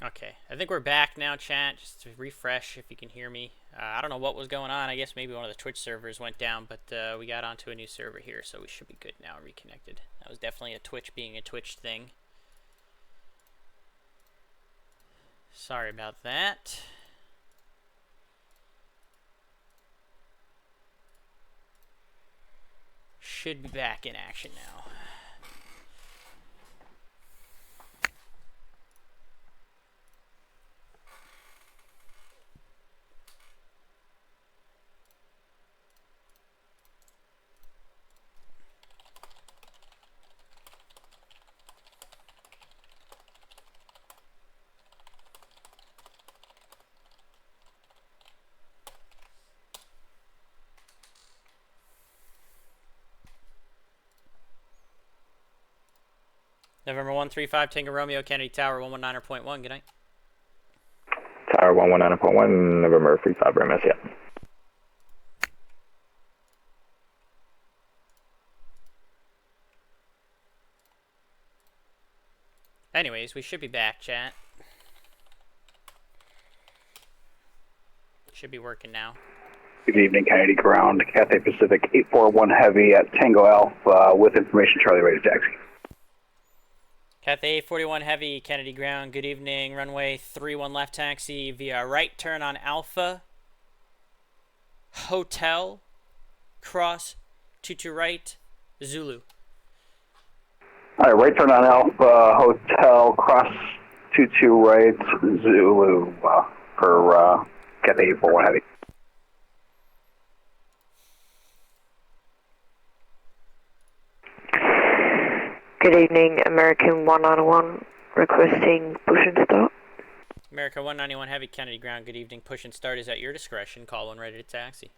Okay, I think we're back now, chat. Just to refresh if you can hear me. I don't know what was going on. I guess maybe one of the Twitch servers went down, but we got onto a new server here, so we should be good now, reconnected. That was definitely a Twitch being a Twitch thing. Sorry about that. Should be back in action now. November 135 Tango Romeo Kennedy Tower 119.1. Good night. Tower 119.1 November 35 RMS. Yeah. Anyways, we should be back, chat. Should be working now. Good evening, Kennedy Ground, Cathay Pacific 841 Heavy at Tango Alpha with information Charlie ready to taxi. Cathay 841 Heavy, Kennedy Ground, good evening. Runway 31 left taxi via right turn on Alpha. Hotel, cross, 22 right, Zulu. All right, right turn on Alpha, Hotel, cross 22 right, Zulu for Cathay 841 Heavy. Good evening, American 191, requesting push and start. America 191 Heavy, Kennedy Ground, good evening. Push and start is at your discretion. Call when ready to taxi.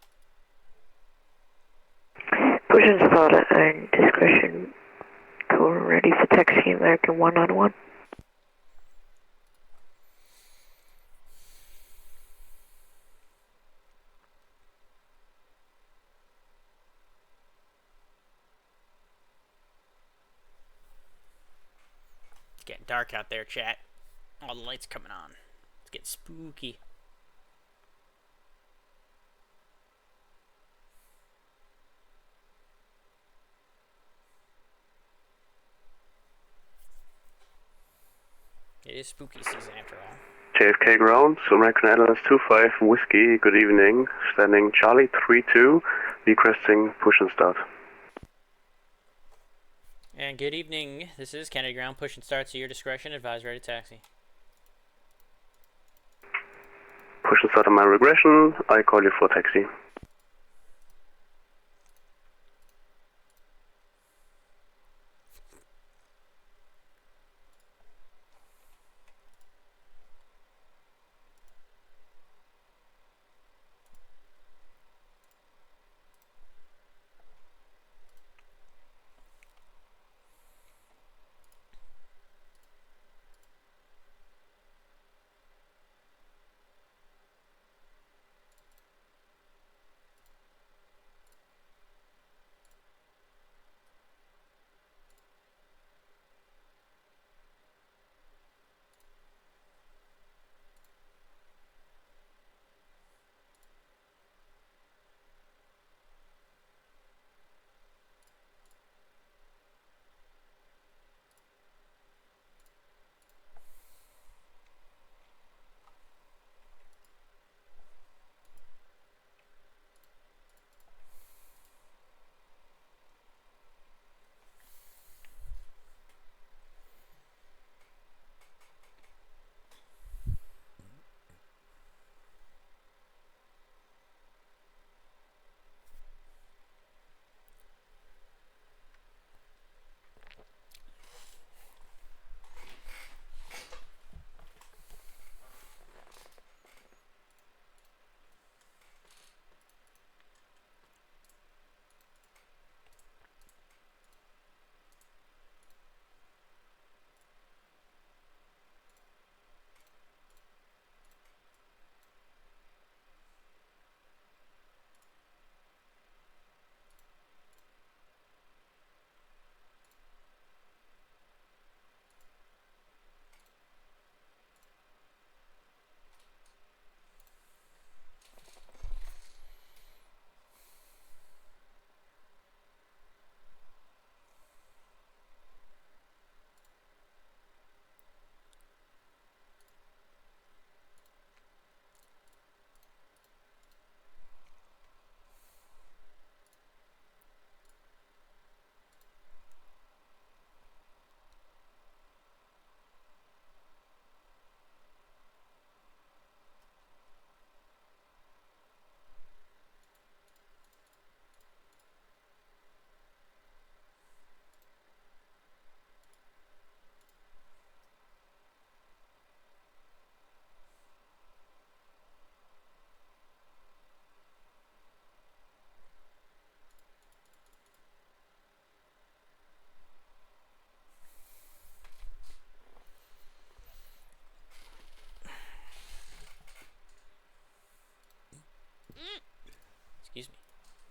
Push and start at own discretion. Call when ready for taxi, American 191. It's getting dark out there, chat. All the lights coming on. It's getting spooky. It is spooky season after all. JFK ground, American Airlines 25 Whiskey, good evening. Standing Charlie 32, requesting push and start. And good evening. This is Kennedy Ground. Push and start to your discretion. Advise ready to taxi. Push and start on my regression. I call you for taxi.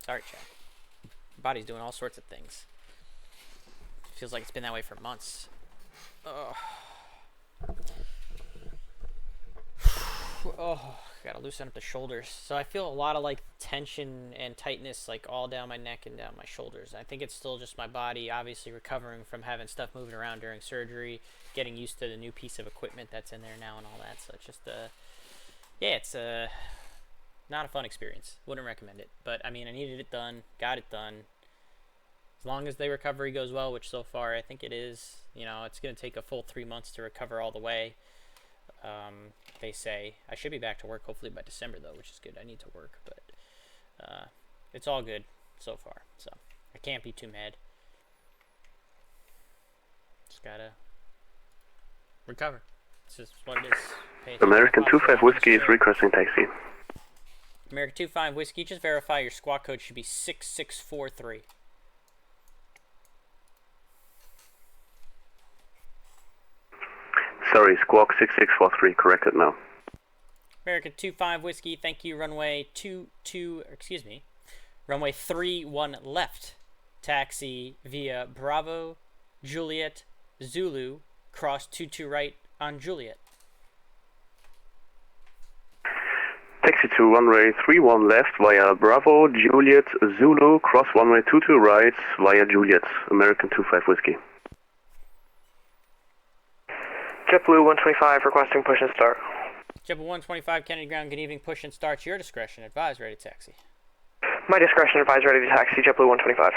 Sorry, Chad. My body's doing all sorts of things. Feels like it's been that way for months. Oh. Oh, gotta loosen up the shoulders. So I feel a lot of like tension and tightness like all down my neck and down my shoulders. I think it's still just my body obviously recovering from having stuff moving around during surgery, getting used to the new piece of equipment that's in there now and all that. So it's just yeah, it's not a fun experience. Wouldn't recommend it. But I mean, I needed it done, got it done. As long as the recovery goes well, which so far I think it is, you know, it's going to take a full 3 months to recover all the way. They say I should be back to work hopefully by December though, which is good. I need to work, but it's all good so far, so I can't be too mad. Just gotta recover. This is what it is. Pay attention to American posture 25 while I'm Whiskey is straight. requesting taxi. American 25 Whiskey, just verify your squawk code should be 6643. Sorry, squawk 6643, corrected now. American 25 Whiskey, thank you. Runway 31 left. Taxi via Bravo, Juliet, Zulu, cross 22 right on Juliet. Taxi to runway 31 left via Bravo, Juliet, Zulu, cross runway 22 right via Juliet, American 25 Whiskey. JetBlue 125 requesting push and start. JetBlue 125 Kennedy Ground, good evening. Push and start. Your discretion. Advise, ready taxi. My discretion, advise ready to taxi, JetBlue 125.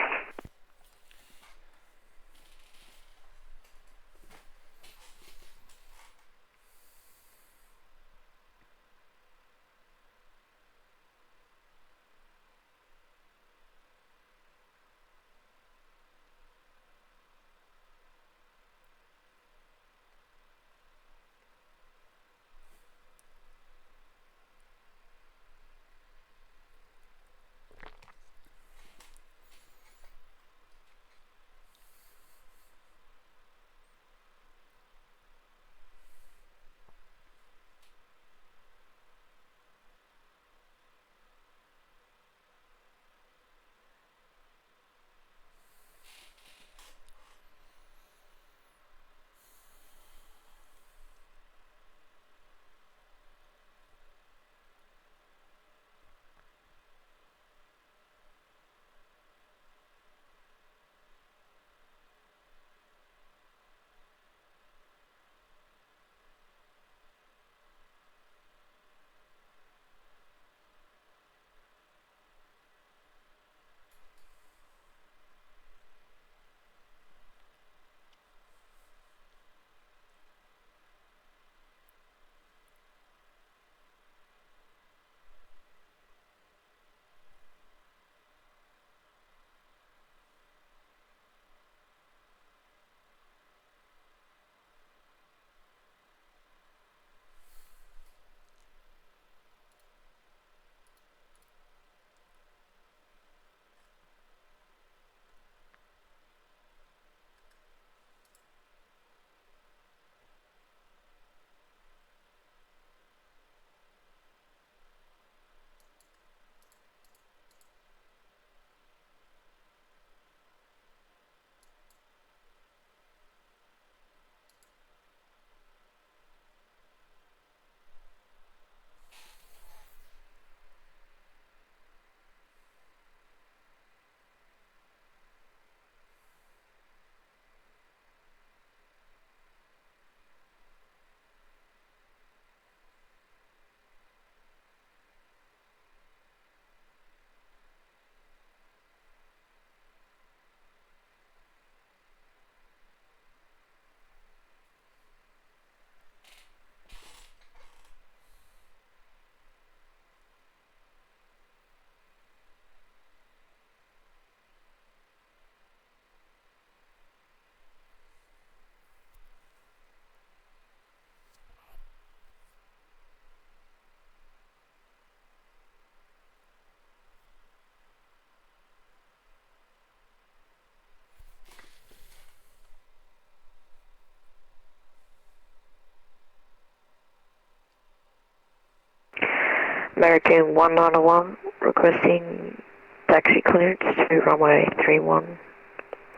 American 191 requesting Taxi clearance to runway 31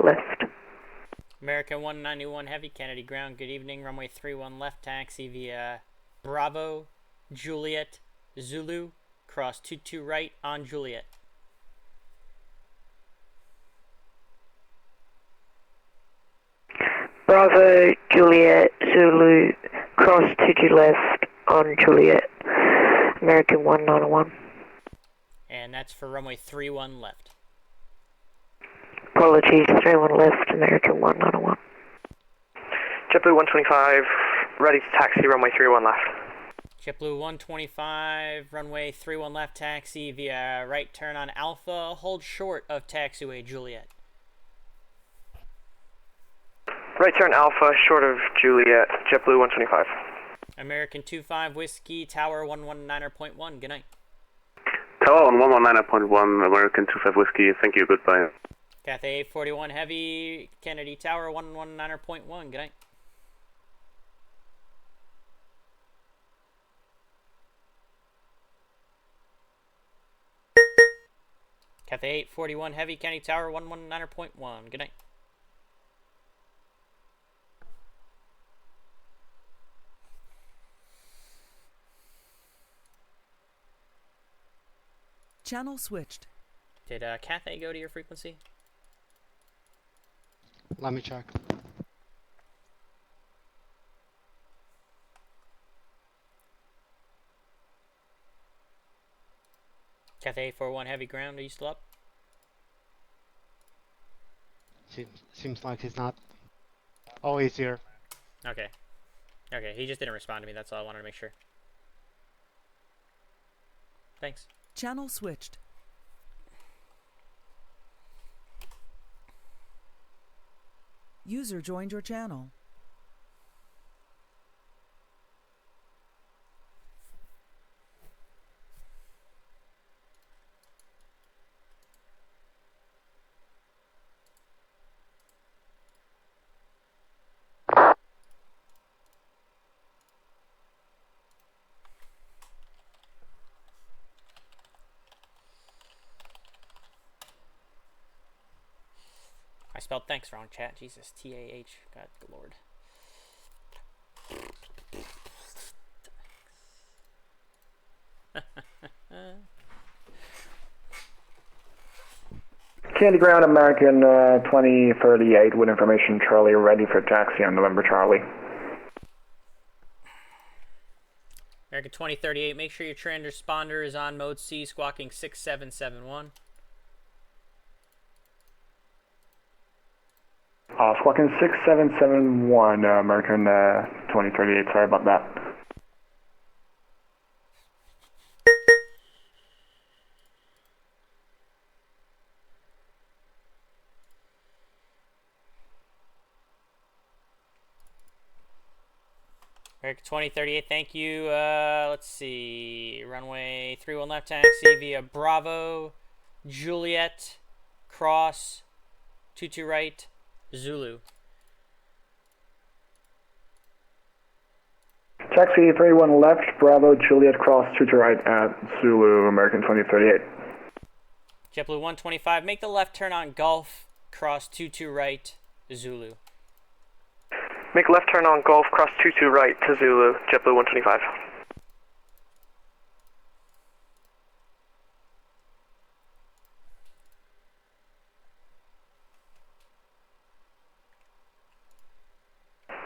left. American 191 Heavy, Kennedy ground. Good evening. Runway 31 left, taxi via Bravo, Juliet, Zulu, cross 22 right on Juliet. Bravo, Juliet, Zulu, cross 22 left on Juliet. American 191. And that's for runway 31 left. Apologies, 31 left, American 191. JetBlue 125, ready to taxi runway 31 left. JetBlue 125, runway 31 left, taxi via right turn on Alpha, hold short of taxiway Juliet. Right turn Alpha, short of Juliet, JetBlue 125. American 25 Whiskey, Tower 119.1, good night. Tower on 119.1, American 25 Whiskey, thank you, goodbye. Cathay 841 Heavy, Kennedy Tower 119.1, good night. Cathay 841 Heavy, Kennedy Tower 119.1, good night. Channel switched. Did Cathay go to your frequency? Let me check. Cathay 841 Heavy ground, are you still up? Seems like he's not. Oh, he's here. Okay. Okay, he just didn't respond to me, that's all I wanted to make sure. Thanks. Channel switched. User joined your channel. I spelled thanks wrong, chat. Jesus, T-A-H. God lord. Candy Ground, American 2038 with information Charlie ready for taxi on November Charlie. American 2038, make sure your transponder is on mode C, squawking 6771. Squawking 6771, American 2038, sorry about that. American 2038, thank you. Let's see. Runway 31 left taxi via Bravo, Juliet, cross, 22 right, Zulu. Taxi 31 left, Bravo, Juliet, cross, 22 right at Zulu, American 2038. JetBlue 125, make the left turn on Gulf, cross 22 right, Zulu. Make left turn on Gulf, cross 22 right to Zulu, JetBlue 125.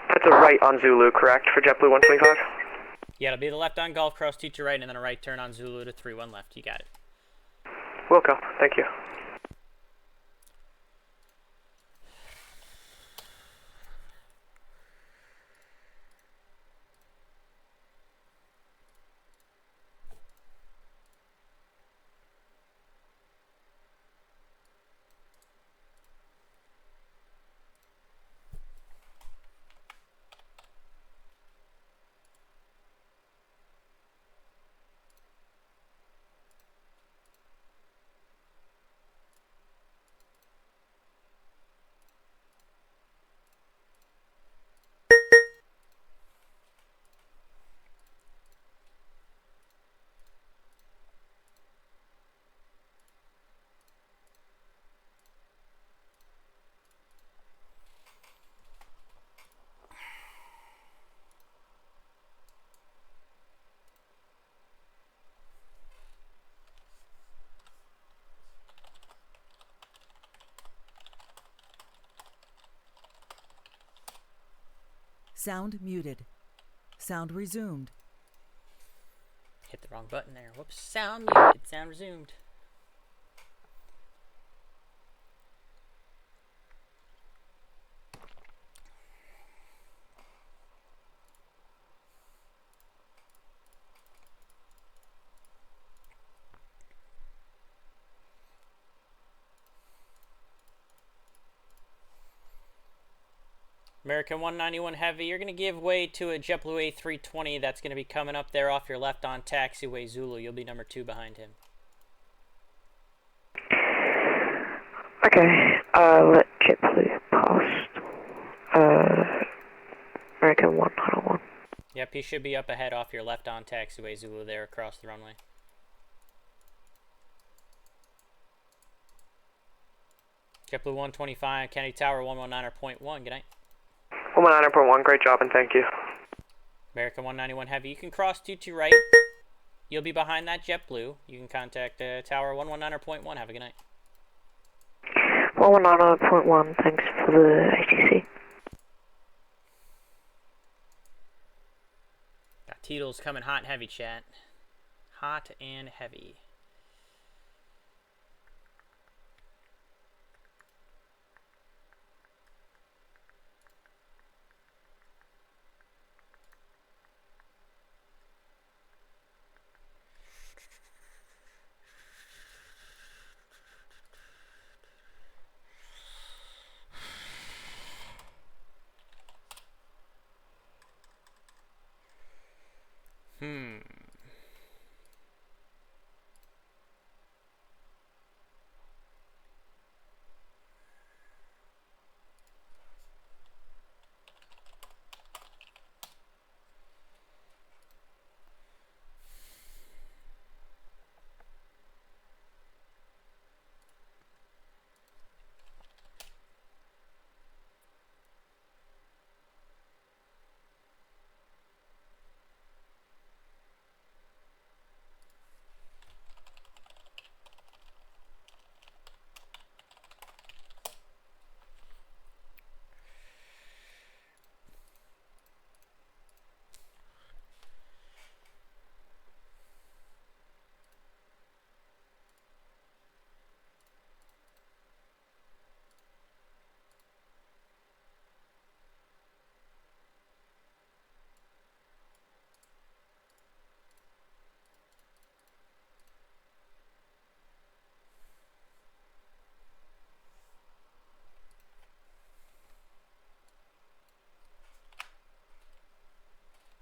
That's a right on Zulu, correct, for JetBlue 125? Yeah, it'll be the left on Gulf, cross 22 right, and then a right turn on Zulu to 31 left. You got it. Wilco, thank you. Sound muted. Sound resumed. Hit the wrong button there. Whoops. Sound muted. Sound resumed. American 191 Heavy, you're going to give way to a JetBlue A320 that's going to be coming up there off your left on taxiway Zulu. You'll be number 2 behind him. Okay, let JetBlue past, American 101. Yep, he should be up ahead off your left on taxiway Zulu there across the runway. JetBlue 125, Kennedy Tower 119.1, good night. 119.1, great job and thank you. American 191 Heavy, you can cross 22 right. You'll be behind that JetBlue. You can contact Tower 119.1. Have a good night. 119.1, thanks for the ATC. Got Titles coming hot and heavy, chat. Hot and heavy.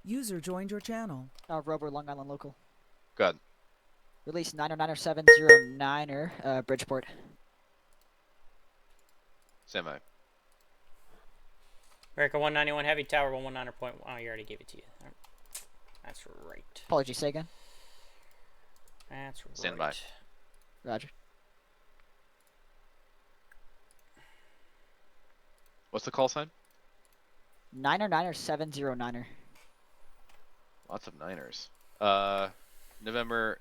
User joined your channel. Rover, Long Island local. Good. Release 909er709er, Bridgeport. Semi. America 191 Heavy, Tower 119.1. Oh, you already gave it to you. That's right. Apologies, say again. That's right. Stand by. Roger. What's the call sign? 909er709er. Lots of niners. November.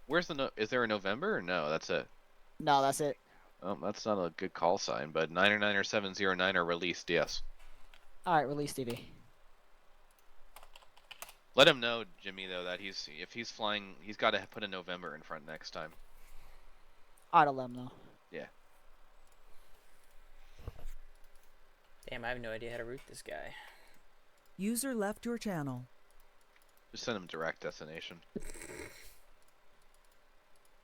Where's the is there a November or no? That's it. No, that's it. Oh, that's not a good call sign, but 909er709 are released, yes. Alright, release DV. Let him know, Jimmy, though, that if he's flying, he's got to put a November in front next time. Alright, I'll let him know. Yeah. Damn, I have no idea how to route this guy. User left your channel. Just send him direct destination.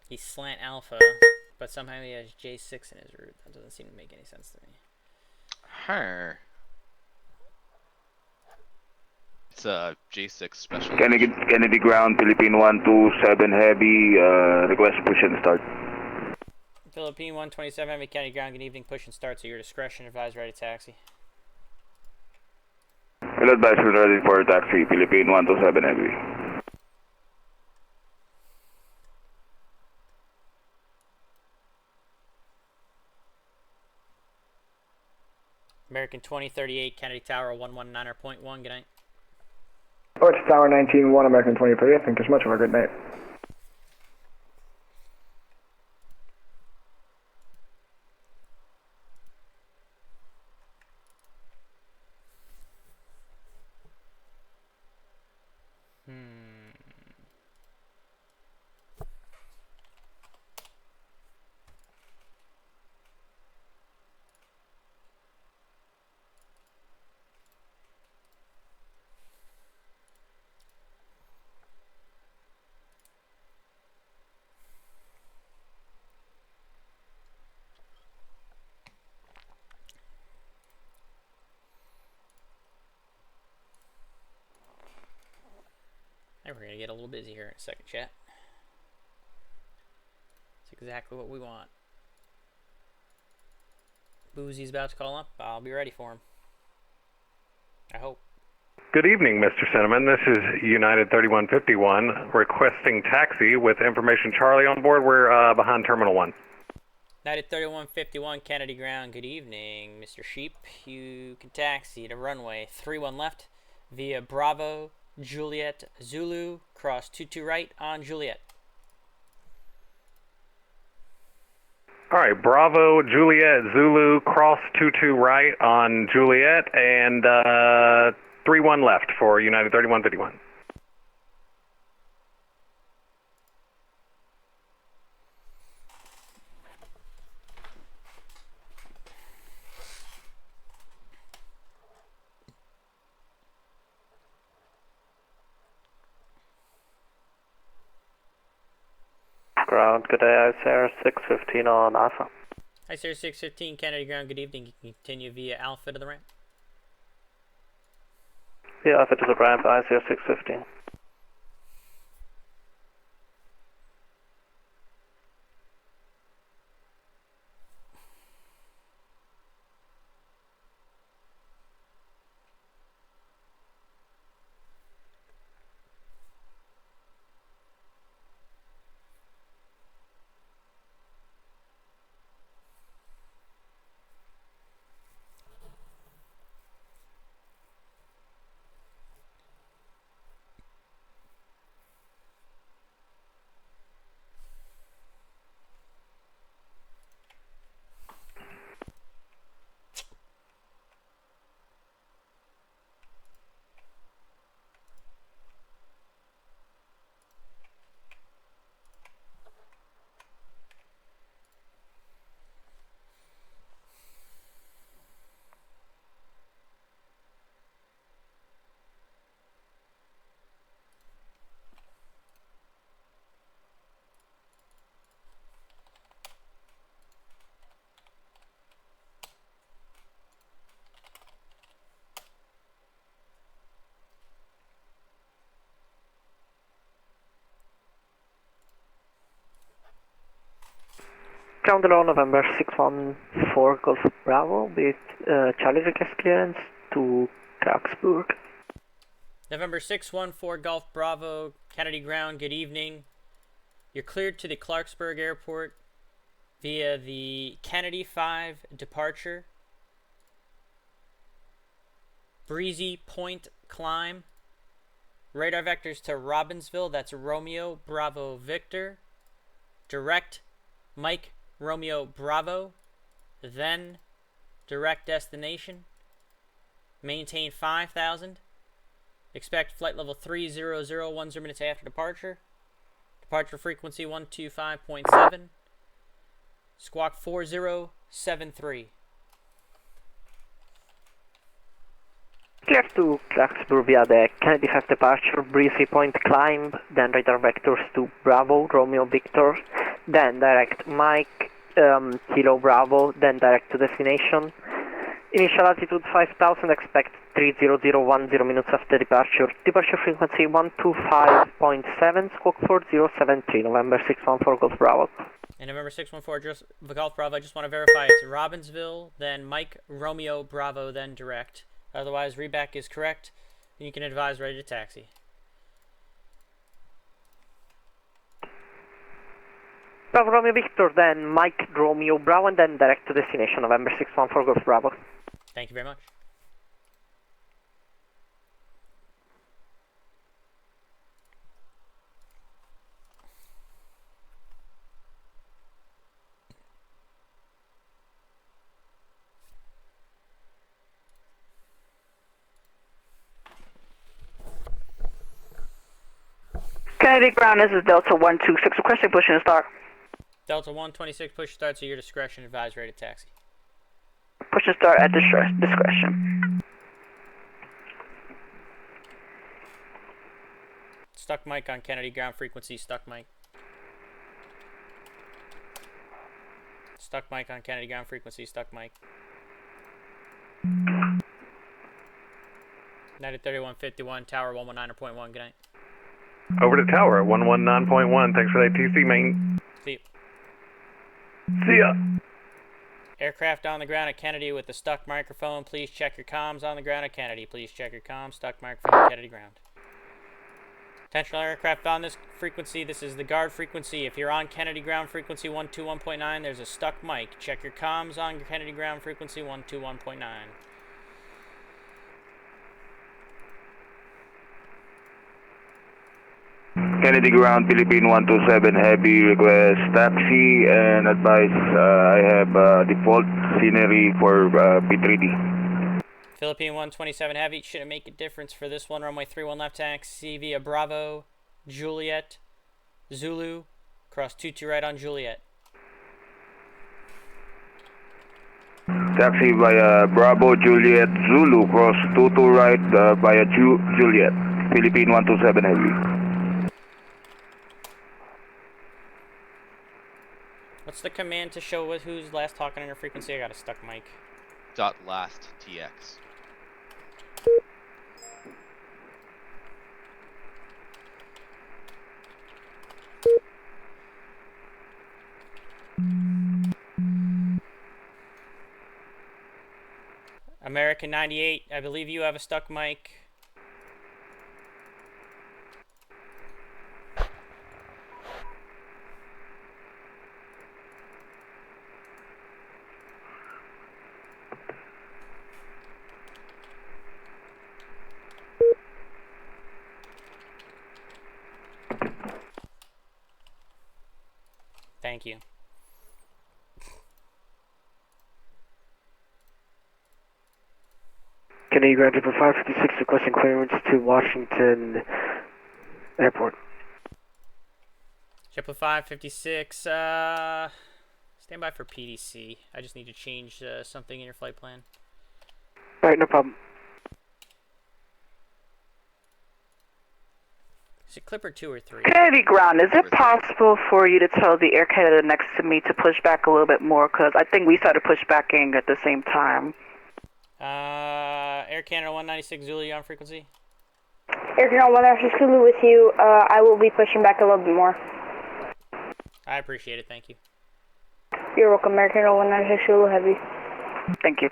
He's slant alpha, but somehow he has J6 in his route. That doesn't seem to make any sense to me. Her. It's a J6 special. Kennedy Ground, Philippine 127 Heavy, request push and start. Philippine 127 Heavy, County Ground, good evening. Push and start, so your discretion. Advise ready taxi. Will advise we're ready for taxi, Philippine 127 Heavy. American 2038, Kennedy Tower 119.1, good night. Oh, it's Tower 19-1, American 2030. Thank you so much. Have a good night. We're gonna get a little busy here in a second, chat. That's exactly what we want. Boozy's about to call up. I'll be ready for him. I hope. Good evening, Mr. Cinnamon. This is United 3151 requesting taxi with information Charlie on board. We're behind Terminal 1. United 3151 Kennedy Ground. Good evening, Mr. Sheep. You can taxi to runway 31 left via Bravo, Juliet, Zulu, cross 22 right on Juliet. All right, Bravo, Juliet, Zulu, cross 22 right on Juliet, and 31 left for United 3151. Ground, good day, ICR 615 on Alpha. Hi, sir, 615 Kennedy Ground. Good evening. You can continue via Alpha to the ramp. Yeah, Alpha to the ramp, ICR 615. Ground along November 614 Golf Bravo with Charlie request clearance to Clarksburg. November 614 Golf Bravo, Kennedy Ground. Good evening. You're cleared to the Clarksburg Airport via the Kennedy 5 departure. Breezy Point climb. Radar vectors to Robbinsville. That's Romeo Bravo Victor. Direct Mike Romeo Bravo, then direct destination. Maintain 5,000. Expect flight level 300 10 minutes after departure. Departure frequency 125.7. Squawk 4073. Clear to Clarksburg via the Kennedy 5 departure, Breezy Point climb, then radar vectors to Bravo, Romeo Victor, then direct Mike, Kilo Bravo, then direct to destination. Initial altitude 5000, expect 30010 minutes after departure. Departure frequency 125.7, squawk 4073, November 614 Golf Bravo. And November 614 just Golf Bravo, I just want to verify it's Robbinsville, then Mike Romeo Bravo, then direct. Otherwise, readback is correct, and you can advise ready to taxi. Bravo Romeo Victor, then Mike Romeo Bravo, and then direct to destination, November 614 Golf Bravo. Thank you very much. Kennedy Ground, this is Delta 126, requesting push and start. Delta 126, push start to your discretion, advise ready to taxi. Push and start at discretion. Stuck mic on Kennedy Ground frequency, stuck mic. Stuck mic on Kennedy Ground frequency, stuck mic. United 3151, Tower 119.1, good night. Over to tower, 119.1. Thanks for that TC, main. See. See ya. Aircraft on the ground at Kennedy with the stuck microphone. Please check your comms on the ground at Kennedy. Please check your comms. Stuck microphone at Kennedy ground. Intentional aircraft on this frequency. This is the guard frequency. If you're on Kennedy ground frequency 121.9, there's a stuck mic. Check your comms on your Kennedy ground frequency 121.9. Kennedy ground, Philippine 127 heavy, request taxi and advice I have default scenery for P3D. Philippine 127 heavy. Shouldn't make a difference for this one. Runway 31 left taxi via Bravo, Juliet, Zulu, cross 22 right on Juliet. Taxi via Bravo, Juliet, Zulu, cross 22 right via Juliet, Philippine 127 heavy. What's the command to show who's last talking on your frequency? I got a stuck mic. Dot last TX. American 98, I believe you have a stuck mic. Thank you. Kennedy ground for 556 requesting clearance to Washington Airport. JetBlue 556, stand by for PDC. I just need to change something in your flight plan. Alright, no problem. Is it Clipper 2 or 3? Kennedy ground, is it possible for you to tell the Air Canada next to me to push back a little bit more? Because I think we started pushbacking at the same time. Air Canada 196 Zulu, you on frequency? Air Canada 196 Zulu with you. I will be pushing back a little bit more. I appreciate it, thank you. You're welcome, Air Canada 196 Zulu heavy. Thank you.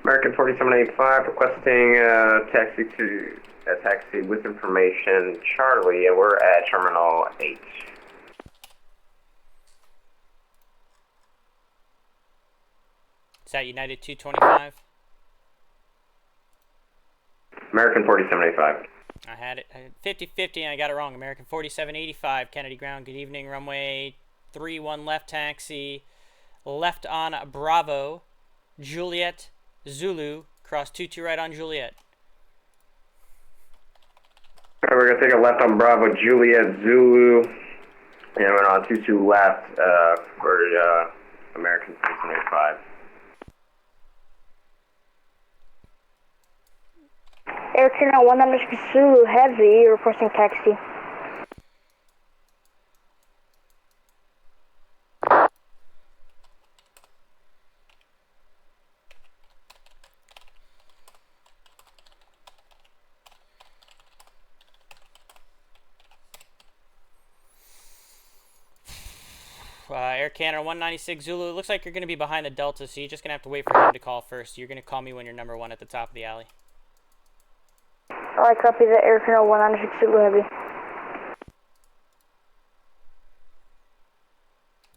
American 4785 requesting a taxi with information Charlie, and we're at Terminal 8. Is that United 225? American 4785. I had it 50-50 and I got it wrong. American 4785, Kennedy ground, good evening. Runway 31 left taxi, left on Bravo, Juliet, Zulu, cross 22 right on Juliet. Alright, we're going to take a left on Bravo, Juliet, Zulu, and we're on 22 left for American 4785. Air Canada 196 Zulu heavy, requesting taxi. Air Canada 196 Zulu. It looks like you're going to be behind the Delta, so you're just going to have to wait for him to call first. You're going to call me when you're number 1 at the top of the alley. Alright, copy that. Air Canada 196 Zulu heavy.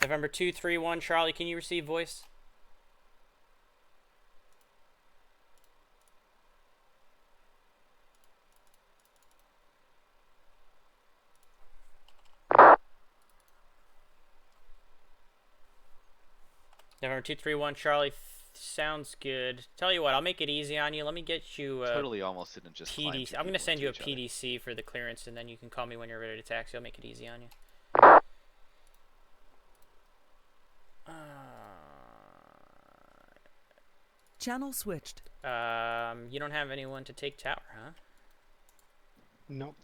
November 231, Charlie, can you receive voice? November 231, Charlie, sounds good. Tell you what, I'll make it easy on you. Let me get you Totally almost didn't just PDC. I'm going to send you a PDC for the clearance, and then you can call me when you're ready to taxi. I'll make it easy on you. Channel switched. You don't have anyone to take tower, huh? Nope.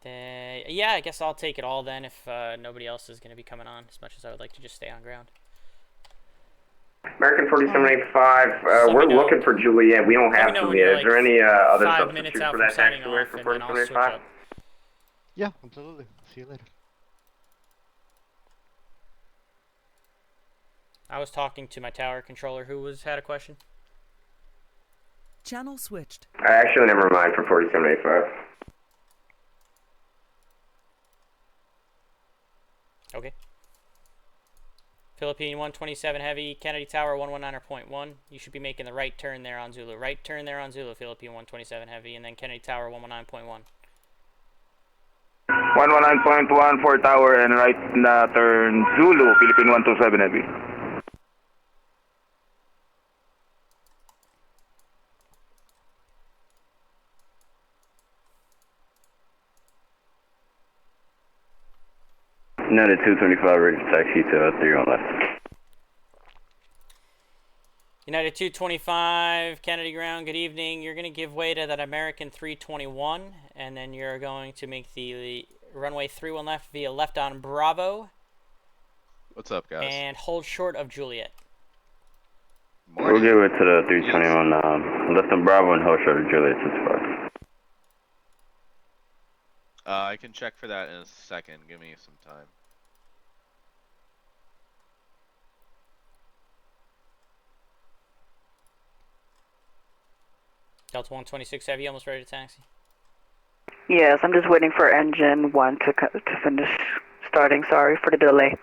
Yeah, I guess I'll take it all then if nobody else is going to be coming on, as much as I would like to just stay on ground. American 4785, we're looking for Juliet. We don't have Juliet. Is there any other substitute for that taxiway for 4785? Yeah, absolutely. See you later. I was talking to my tower controller who had a question. Channel switched. Actually, never mind for 4785. Okay. Philippine 127 Heavy, Kennedy Tower 119.1. You should be making the right turn there on Zulu. Right turn there on Zulu, Philippine 127 Heavy, and then Kennedy Tower 119.1. 119.1 for tower and right turn Zulu, Philippine 127 Heavy. United 225 ready for taxi to 3 on left. United 225, Kennedy Ground, good evening. You're going to give way to that American 321, and then you're going to make the runway 31 left via left on Bravo. What's up, guys? And hold short of Juliet. We'll give it to the 321, left on Bravo and hold short of Juliet 65. I can check for that in a second. Give me some time. Delta 126 Heavy, almost ready to taxi. Yes, I'm just waiting for engine 1 to finish starting. Sorry for the delay.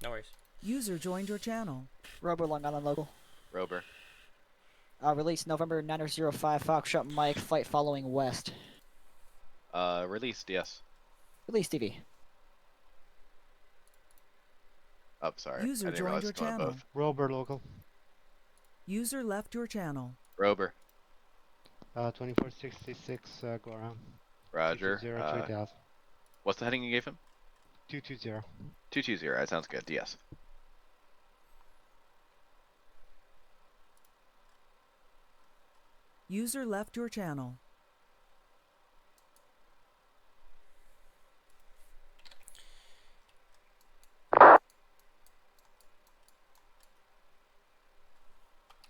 No worries. User joined your channel. Rober Long Island local. Rober. Release November 905 Foxtrot Mike, flight following west. Released, yes. Release TV. Oh, sorry. User I didn't joined realize your it's going on channel. both. Rober local. User left your channel. Rober. 2466, go around. Roger. 220, 3000. What's the heading you gave him? 220. 220, that sounds good, yes. User left your channel.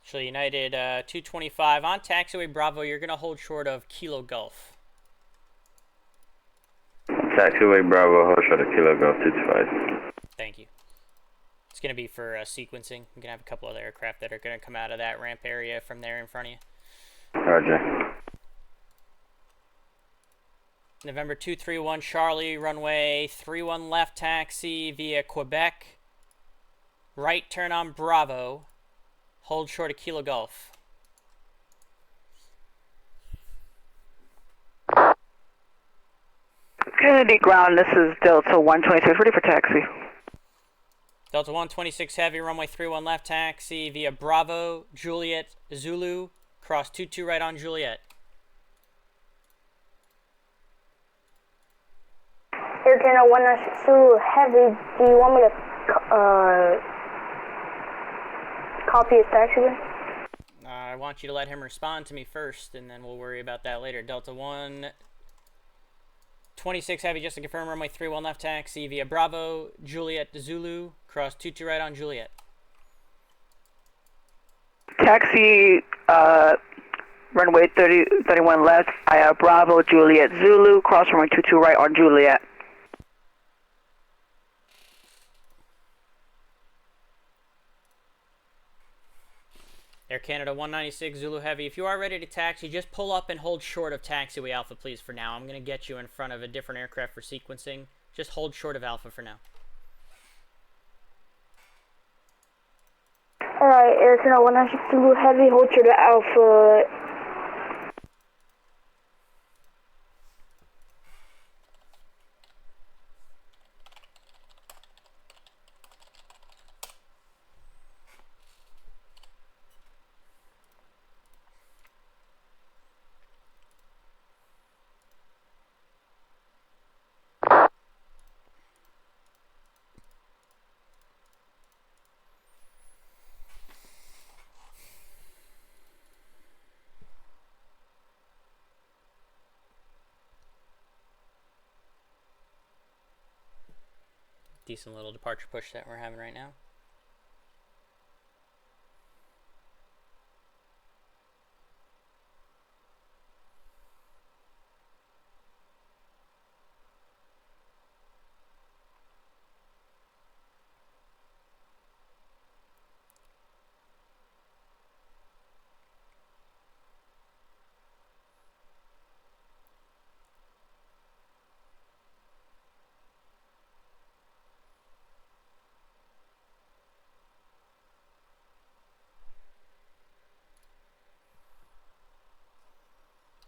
So United 225 on taxiway Bravo, you're going to hold short of Kilo Gulf. Taxiway Bravo, hold short of Kilo Golf 225. Thank you. It's going to be for sequencing. We're going to have a couple other aircraft that are going to come out of that ramp area from there in front of you. Roger. November 231 Charlie, runway 31 left taxi via Quebec. Right turn on Bravo. Hold short of Kilo Golf. Kennedy Ground, this is Delta 126, ready for taxi. Delta 126 Heavy, runway 31 left taxi via Bravo, Juliet, Zulu, cross 22 right on Juliet. Air Canada 192 Heavy, do you want me to copy his taxiway? I want you to let him respond to me first, and then we'll worry about that later. Delta 126 Heavy, just to confirm, runway 31 left taxi via Bravo, Juliet, Zulu, cross 22 right on Juliet. Taxi, runway 31 left via Bravo, Juliet, Zulu, cross runway 22 right on Juliet. Air Canada 196 Zulu Heavy, if you are ready to taxi, just pull up and hold short of taxiway Alpha, please, for now. I'm going to get you in front of a different aircraft for sequencing. Just hold short of Alpha for now. Alright, Air Canada 196 Zulu Heavy, hold short of Alpha. Decent little departure push that we're having right now.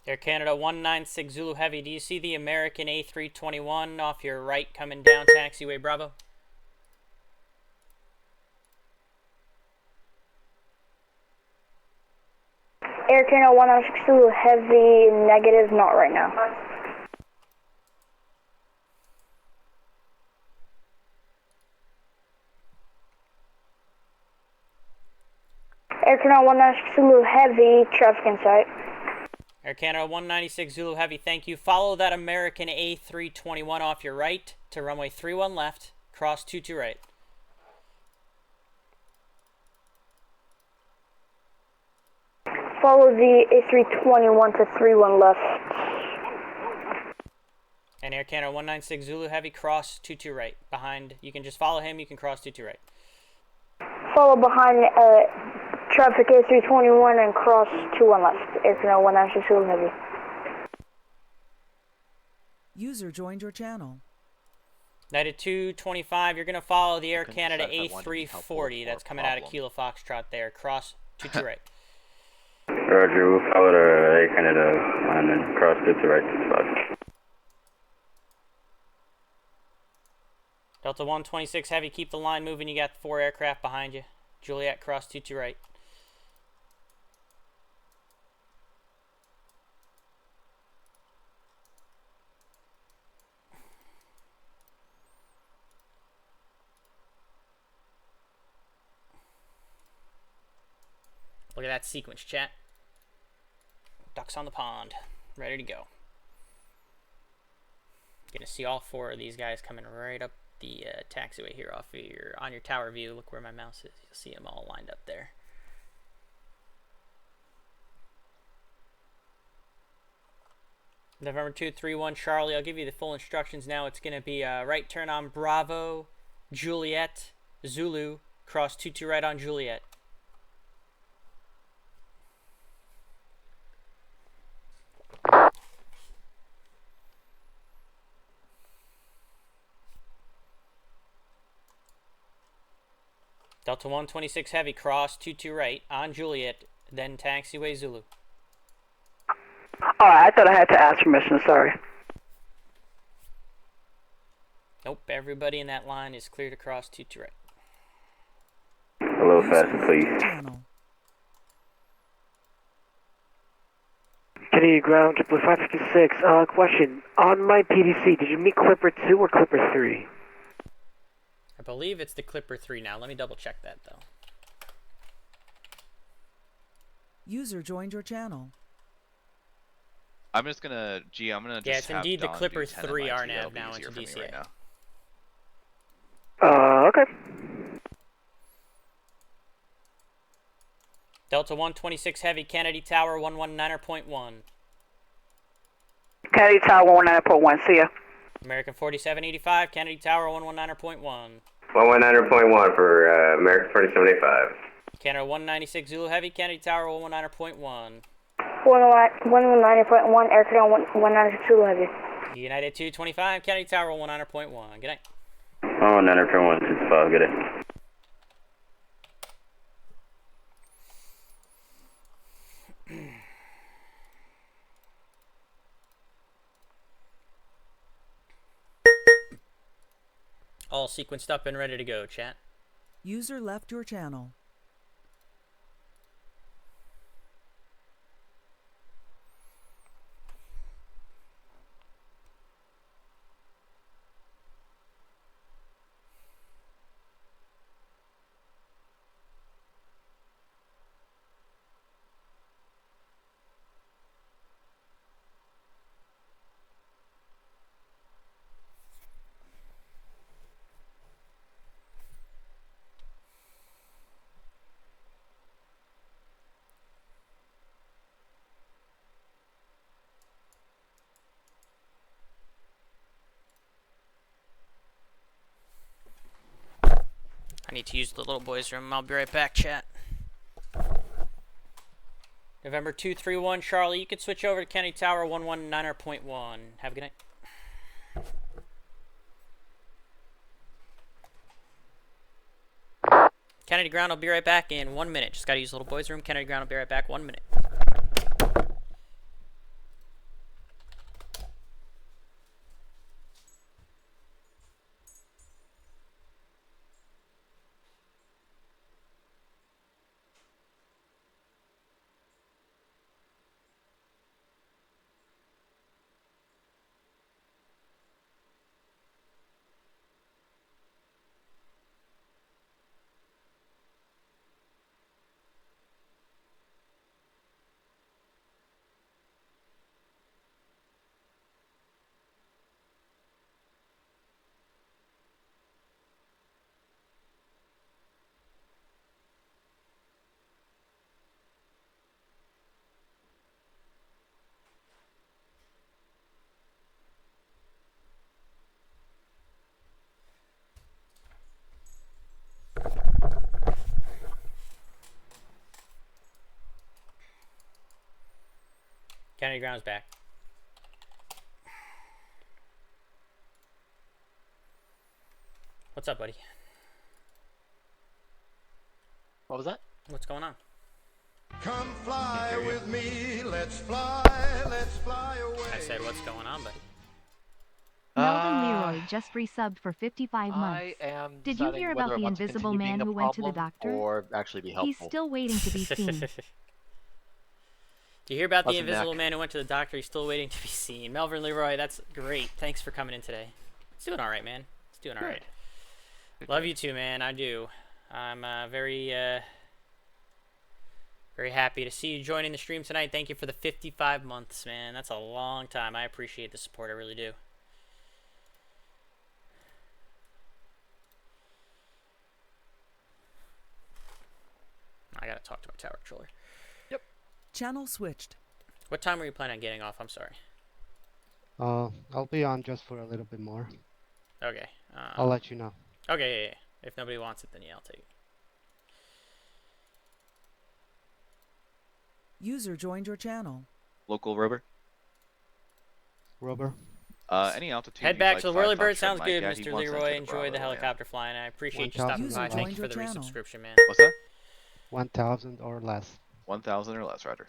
Air Canada 196 Zulu Heavy, do you see the American A321 off your right coming down taxiway Bravo? Air Canada 196 Zulu Heavy, negative, not right now. Air Canada 196 Zulu Heavy, traffic in sight. Air Canada 196 Zulu Heavy, thank you. Follow that American A321 off your right to runway 31 left, cross 22 right. Follow the A321 to 31 left. And Air Canada 196 Zulu Heavy, cross 22 right. Behind, you can just follow him, you can cross 22 right. Follow behind traffic A321 and cross 21 left. Air Canada 196 Zulu Heavy. User joined your channel. United 225, you're going to follow the Air Canada A340 that's coming out of Kilo Foxtrot there. Cross 22 right. Roger, we'll follow the Air Canada and then cross to the right spot. Delta 126 Heavy, keep the line moving. You got 4 aircraft behind you. Juliet, cross 22 right. Look at that sequence, chat. Ducks on the pond, ready to go. You're gonna see all 4 of these guys coming right up the taxiway here off of on your tower view. Look where my mouse is. You'll see them all lined up there. November 231 Charlie, I'll give you the full instructions now. It's gonna be right turn on Bravo, Juliet, Zulu, cross 22 right on Juliet. Delta 126 Heavy, cross 22 right on Juliet, then taxiway Zulu. Alright, I thought I had to ask permission, sorry. Nope, everybody in that line is cleared to cross 22 right. A little faster, please. Kennedy ground, 556. Question. On my PDC, did you meet Clipper 2 or Clipper 3? I believe it's the Clipper 3 now. Let me double check that though. User joined your channel. I'm just gonna, I'm gonna just it's have indeed the Don Clipper do 10 3 MIT. RNAV That'll be now easier into for me DCA. right now. Okay. Delta 126 Heavy, Kennedy Tower 119.1. Kennedy Tower 119.1, see ya. American 4785, Kennedy Tower 119.1. 119.1 for American 4785. Canada 196 Zulu Heavy, Kennedy Tower 119.1. 119.1, Air Canada 196 Zulu Heavy. United 225, Kennedy Tower 119.1. Good night. Oh, 90165, good day. All sequenced up and ready to go, chat. User left your channel. need to use the little boys' room. I'll be right back, chat. November 231, Charlie, you can switch over to Kennedy Tower 119.1. Have a good night. Kennedy Ground, I'll be right back in 1 minute. Just gotta use the little boys' room. Kennedy Ground, I'll be right back 1 minute. Kennedy Ground's back. What's up, buddy? What was that? What's going on? Come fly with me, let's fly away. I said, what's going on, buddy? Melvin Leroy just resubbed for 55 months. I am Did you hear about the invisible man who went to the doctor? Or actually be helpful. He's still waiting to be seen. Do you hear about the How's the invisible neck? man who went to the doctor? He's still waiting to be seen. Melvin Leroy, that's great. Thanks for coming in today. It's doing all right, man. It's doing all right. Love you too, man. I do. I'm very happy to see you joining the stream tonight. Thank you for the 55 months, man. That's a long time. I appreciate the support. I really do. I gotta talk to my tower controller. Channel switched. What time were you planning on getting off? I'm sorry. I'll be on just for a little bit more. Okay. I'll let you know. Okay, yeah. If nobody wants it, then yeah, I'll take it. User joined your channel. Local rubber. Rubber. Any altitude. Head you'd back like to the 5 Whirlybird. Foxtrot Sounds Mike. good, Yeah, he Mr. wants that Leroy. to Enjoy Bravo, the yeah. helicopter flying. I appreciate you 1,000. stopping by. User Thank you joined for your the channel. resubscription, man. What's that? 1,000 or less. 1,000 or less, Roger.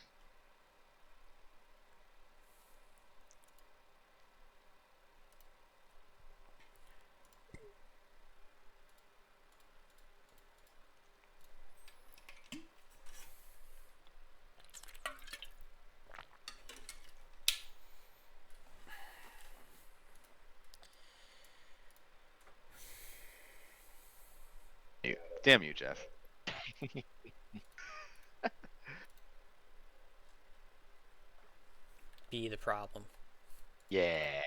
Damn you, Jeff. Be the problem. Yeah.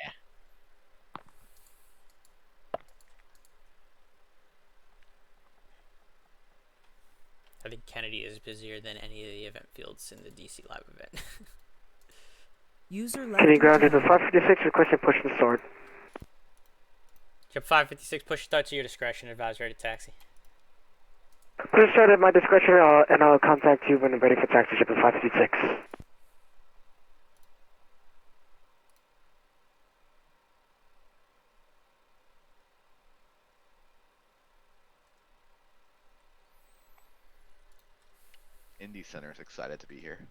I think Kennedy is busier than any of the event fields in the DC Live event. User left Kennedy your Ground is a channel. 556 requesting push the sword. Yep, 556, push start to your discretion. Advise ready to taxi. Push the sword at my discretion and I'll contact you when I'm ready for taxi ship at 556. Indy Center's excited to be here.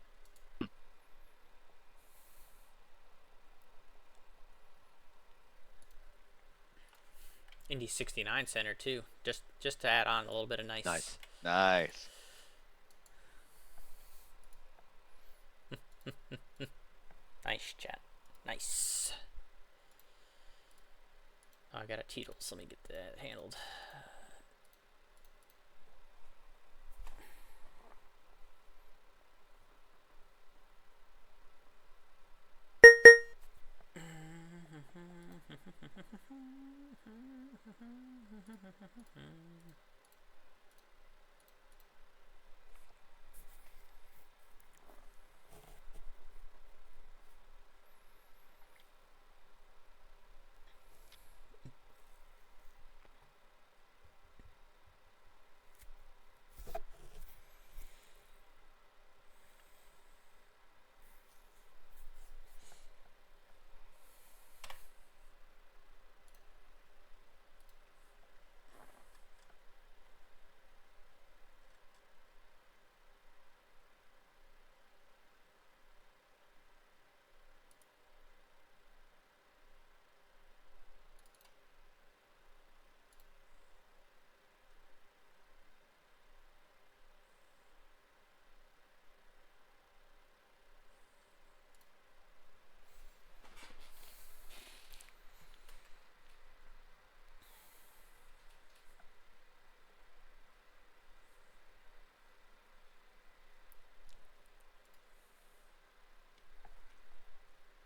Indy 69 Center too. Just to add on a little bit of nice. Nice. Nice. Nice chat. Nice. Oh, I got a Teetles. Let me get that handled.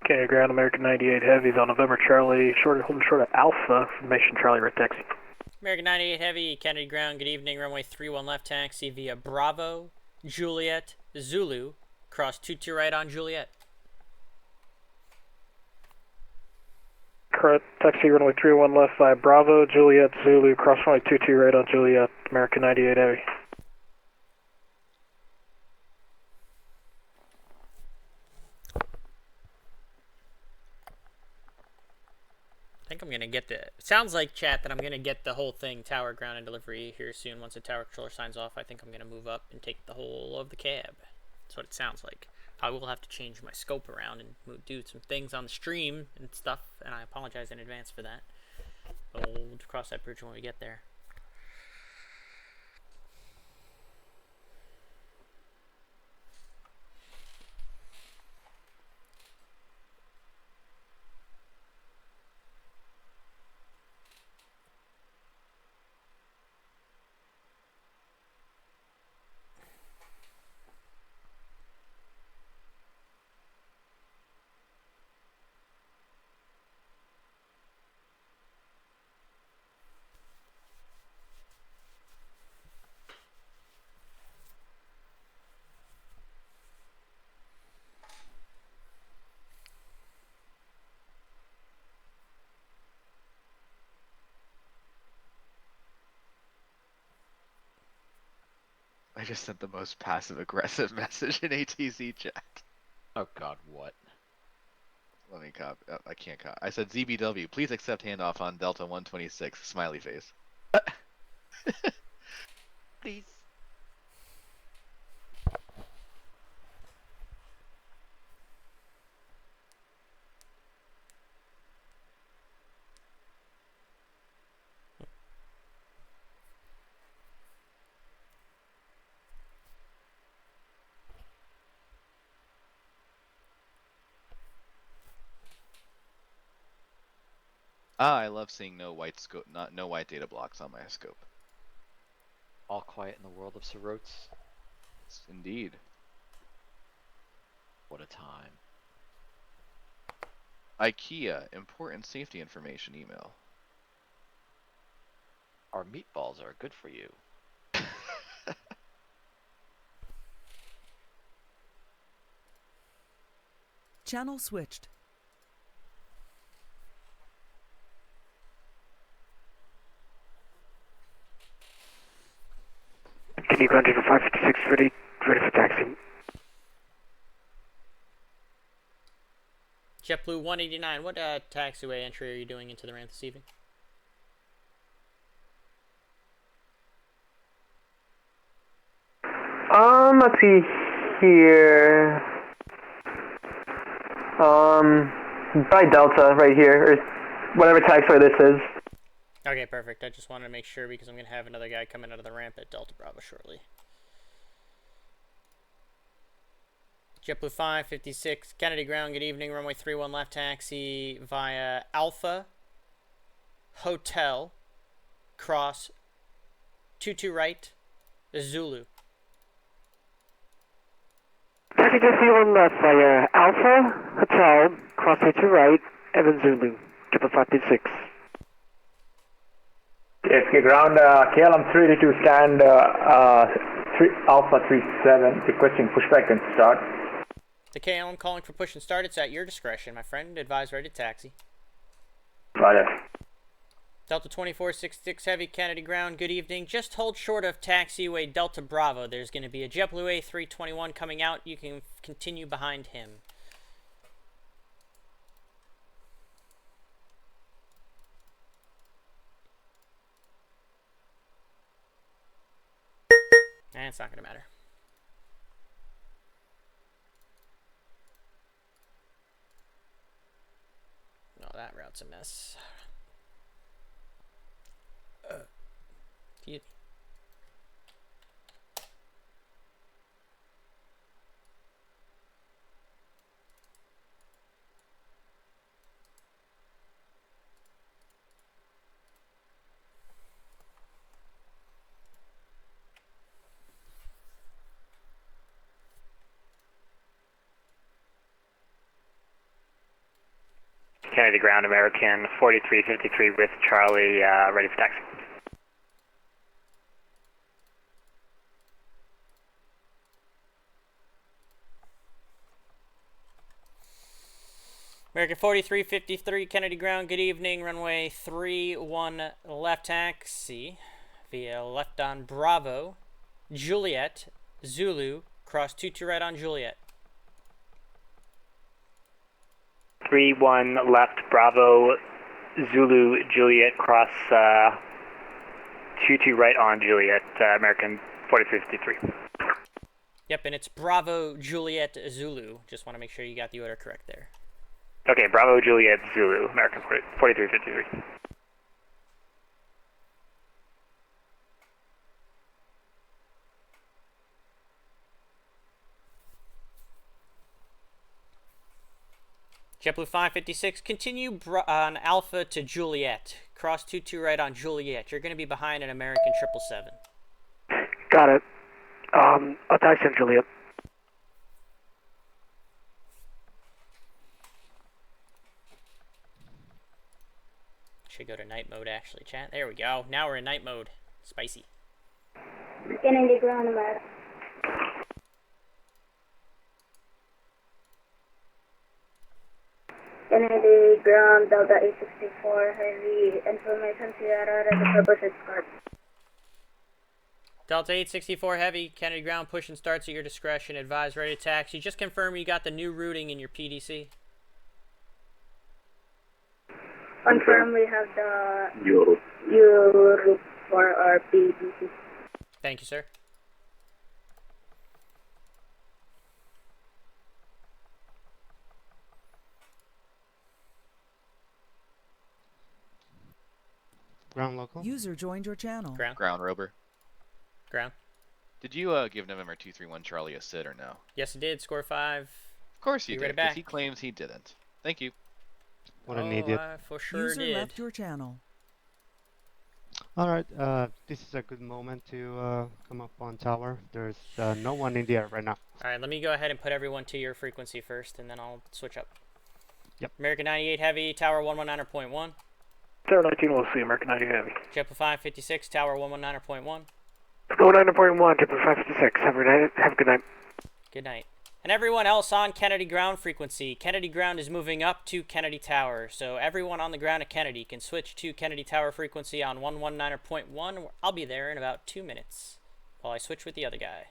Okay, ground American 98 Heavy's on November Charlie, holding short of Alpha, formation Charlie, right taxi. American 98 Heavy, Kennedy ground, good evening, runway 31 left taxi via Bravo, Juliet, Zulu, cross 22 right on Juliet. Correct, taxi runway 31 left via Bravo, Juliet, Zulu, cross runway 22 right on Juliet, American 98 Heavy. I think I'm going to get the... Sounds like, chat, that I'm going to get the whole thing tower, ground, and delivery here soon. Once the tower controller signs off, I think I'm going to move up and take the whole of the cab. That's what it sounds like. I will have to change my scope around and do some things on the stream and stuff, and I apologize in advance for that. But we'll cross that bridge when we get there. I just sent the most passive-aggressive message in ATC chat. Oh god, what? Let me copy. Oh, I can't copy. I said ZBW, please accept handoff on Delta 126. Smiley face. Please. Ah, I love seeing no white scope, no white data blocks on my scope. All quiet in the world of Sirotes. Indeed. What a time. IKEA, important safety information email. Our meatballs are good for you. Channel switched. Continue ground 556 ready for taxi. JetBlue 189, what taxiway entry are you doing into the ramp this evening? Let's see here. By Delta right here, or whatever taxiway this is. Okay, perfect. I just wanted to make sure because I'm going to have another guy coming out of the ramp at Delta Bravo shortly. JetBlue 556, Kennedy ground, good evening, runway 31 left taxi via Alpha, Hotel, cross, 22 right, Zulu. Taxi 31 left via Alpha, Hotel, cross 22 right, Evan Zulu, 556. Okay, ground KLM 382 stand Alpha 37, requesting pushback and start. The KLM calling for push and start. It's at your discretion, my friend. Advise ready to taxi. Roger. Delta 2466 Heavy, Kennedy ground, good evening. Just hold short of taxiway Delta Bravo. There's going to be a JetBlue A321 coming out. You can continue behind him. It's not going to matter. No, that route's a mess. Kennedy ground, American 4353 with Charlie, ready for taxi. American 4353, Kennedy ground, good evening, runway 31 left taxi via left on Bravo, Juliet, Zulu, cross 22 right on Juliet. 31 left, Bravo, Zulu, Juliet, cross 22 right on Juliet, American 4353. Yep, and it's Bravo, Juliet, Zulu. Just want to make sure you got the order correct there. Okay, Bravo, Juliet, Zulu, American 4353. JetBlue 556, continue on Alpha to Juliet. Cross 22 right on Juliet. You're going to be behind an American 777. Got it. I'll taxi on Juliet. Should go to night mode actually, chat. There we go. Now we're in night mode. Spicy. Kennedy ground, America. Kennedy ground, Delta 864, heavy information, Sierra, ready for push and start. Delta 864 heavy, Kennedy ground, push and starts at your discretion. Advise ready to taxi. Just confirm you got the new routing in your PDC. Confirm we have the Euro for our PDC. Thank you, sir. Ground local. User joined your channel. Ground. Ground rover. Ground. Did you give November 231 Charlie a sit or no? Yes, it did. Score 5. Of course you Be right did, because back. he claims he didn't. Thank you. What an idiot. I for sure User did. left your channel. Alright, this is a good moment to come up on tower. There's no one in the air right now. Alright, let me go ahead and put everyone to your frequency first, and then I'll switch up. Yep. American 98 heavy, tower 119.1. Tower 19, we'll see American 98 heavy. JetBlue 556, tower 119.1. 119.1, Triple 556. Have a good night. Good night. And everyone else on Kennedy ground frequency. Kennedy ground is moving up to Kennedy Tower. So everyone on the ground at Kennedy can switch to Kennedy Tower frequency on 119.1. I'll be there in about 2 minutes while I switch with the other guy.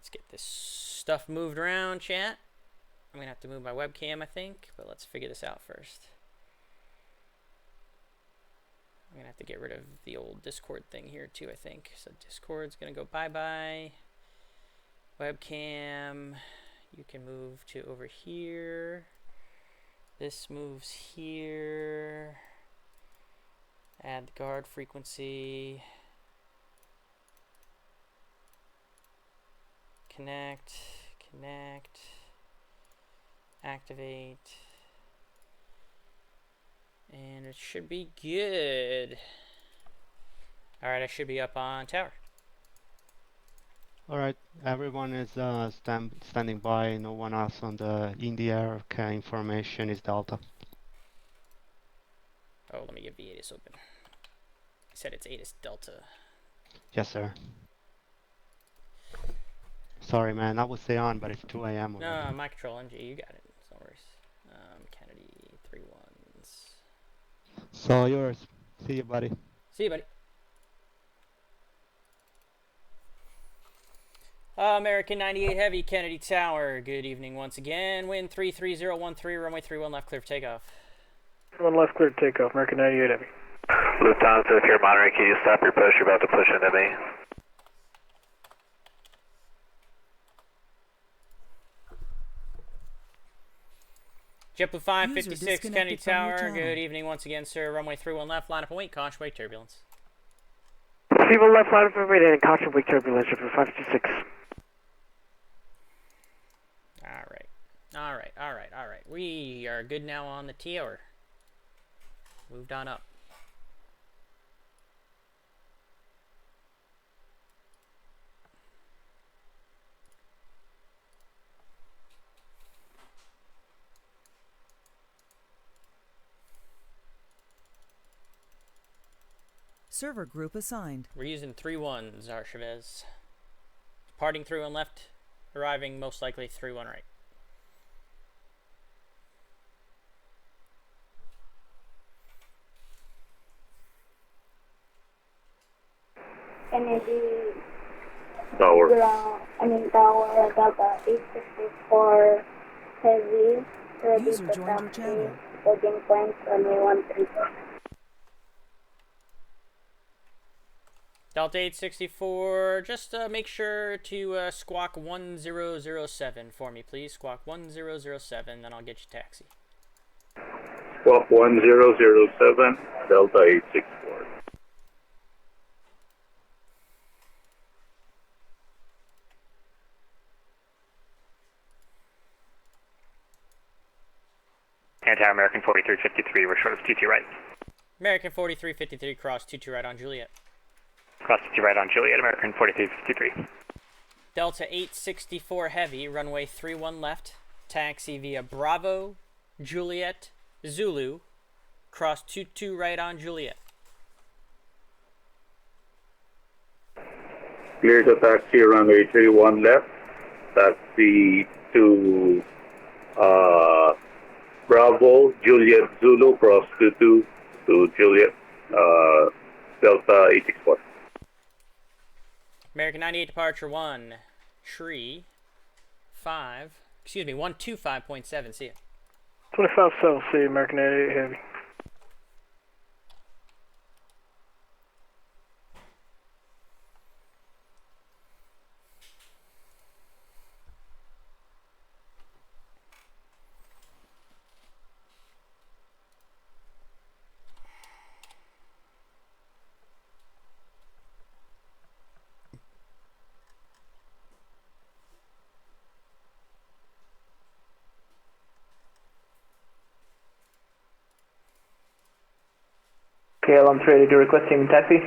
Let's get this stuff moved around, chat. I'm gonna have to move my webcam, I think, but let's figure this out first. I'm gonna have to get rid of the old Discord thing here too, I think. So Discord's gonna go bye-bye. Webcam, you can move to over here. This moves here. Add the guard frequency. Connect, activate, and it should be good. Alright, I should be up on tower. Alright, everyone is standing by, no one else on the in the air. Okay, information is Delta. Oh, let me get V8 open. I said it's ATIS Delta. Yes, sir. Sorry, man, I would stay on, but it's 2 a.m. No, my control MG, you got it. No worries. Kennedy, 3 1s. It's all yours. See you, buddy. See you, buddy. American 98 Heavy, Kennedy Tower. Good evening once again. Wind 33013, runway 31 left, clear for takeoff. 1 left, clear to takeoff. American 98 heavy. Lufthansa, if you're monitoring, can you stop your push? You're about to push into me. JetBlue 556, Kennedy Tower. Good evening once again, sir. Runway 31 left, line up and wait. Caution, wake turbulence. People left line up and waiting and caution weak turbulence for 526. Alright. We are good now on the tower. Moved on up. Server group assigned. We're using 3-1s, Archivez. Departing 3-1 left, arriving most likely 3-1 right. Energy Tower. Tower Delta 864 heavy, ready User for joined your taxi, channel. boarding point runway 13. Delta 864, just make sure to squawk 1007 for me, please. Squawk 1007, then I'll get you taxi. Squawk 1007, Delta 864. Anti American 4353, we're short of 22 right. American 4353, cross 22 right on Juliet. Cross 22 right on Juliet, American 4353. Delta 864 heavy, runway 31 left, taxi via Bravo, Juliet, Zulu, cross 22 right on Juliet. Clear to taxi runway 31 left, taxi to Bravo, Juliet, Zulu, cross 22 to Juliet, Delta 864. American 98 departure 1, tree, 125.7, see ya. 25 South, see American 88 Heavy. KLM 382 requesting taxi.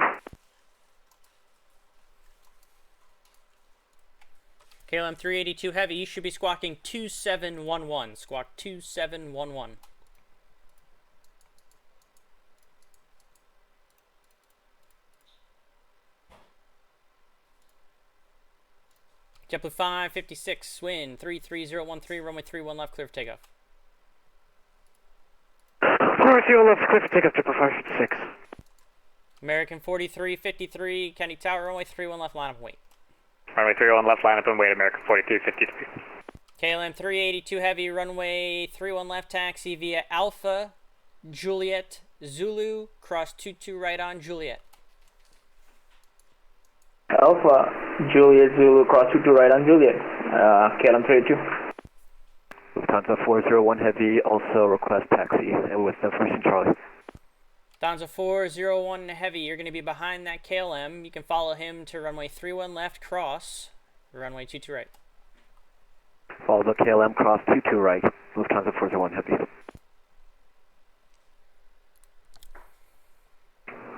KLM 382 heavy, you should be squawking 2711. Squawk 2711. JetBlue 556, wind 33013, runway 31 left, clear for takeoff. 430 left, clear for takeoff, JetBlue 556. American 4353, County Tower, runway 31 left, line up, wait. Runway 31 left, line up and wait, American 4353. KLM 382 heavy, runway 31 left, taxi via Alpha, Juliet, Zulu, cross 22 right on Juliet. Alpha, Juliet, Zulu, cross 22 right on Juliet. KLM 382. Lufthansa 401 Heavy, also request taxi with information Charlie. Lufthansa 401 heavy, you're going to be behind that KLM. You can follow him to runway 31 left, cross, runway 22 right. Follow the KLM, cross 22 right, Lufthansa 401 Heavy.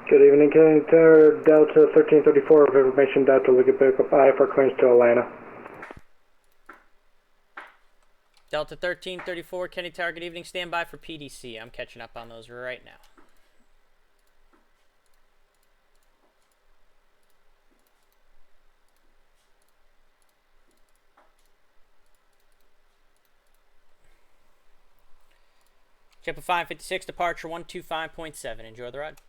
Good evening, County Tower, Delta 1334 of information Delta, we can pick up I for clearance to Atlanta. Delta 1334, Kenny Tower, good evening. Stand by for PDC. I'm catching up on those right now. JetBlue 556, departure 125.7. Enjoy the ride.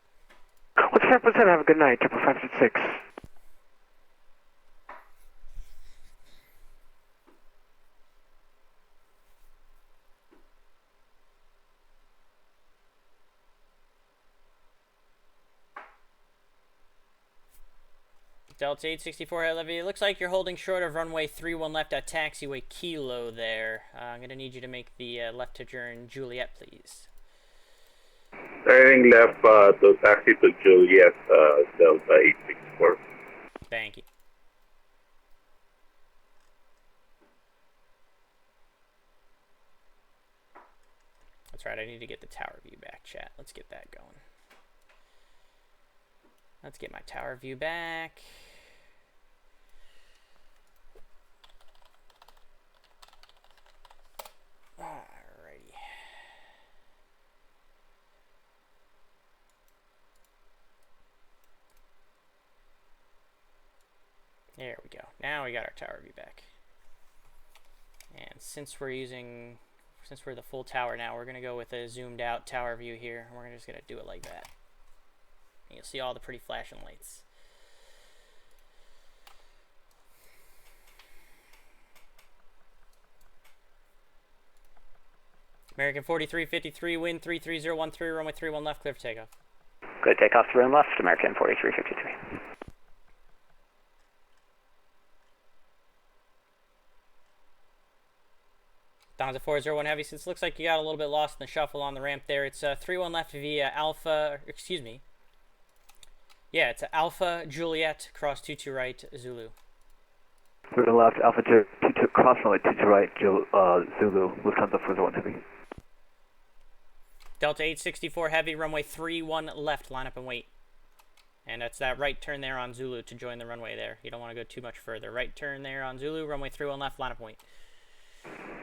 125.7, have a good night, JetBlue 556. Delta 864 heavy. It looks like you're holding short of runway 31 left at taxiway Kilo there. I'm going to need you to make the left to turn Juliet, please. Turning left to taxi to Juliet, Delta 864. Thank you. That's right, I need to get the tower view back, chat. Let's get that going. Let's get my tower view back. Alrighty. There we go. Now we got our tower view back. And since we're the full tower now, we're going to go with a zoomed out tower view here. We're just going to do it like that. And you'll see all the pretty flashing lights. American 4353, wind 33013, runway 31 left, clear for takeoff. Good takeoff, 3 left, American 4353. Down to 401 heavy. Since it looks like you got a little bit lost in the shuffle on the ramp there, it's 31 left via Alpha, excuse me. Yeah, it's Alpha Juliet, cross 22 right, Zulu. 3 left, Alpha 22, cross runway 22 right, Zulu, Lufthansa 401 heavy. Delta 864 heavy, runway 31 left, line up and wait. And that's that right turn there on Zulu to join the runway there. You don't want to go too much further. Right turn there on Zulu, runway 31 left, line up and wait.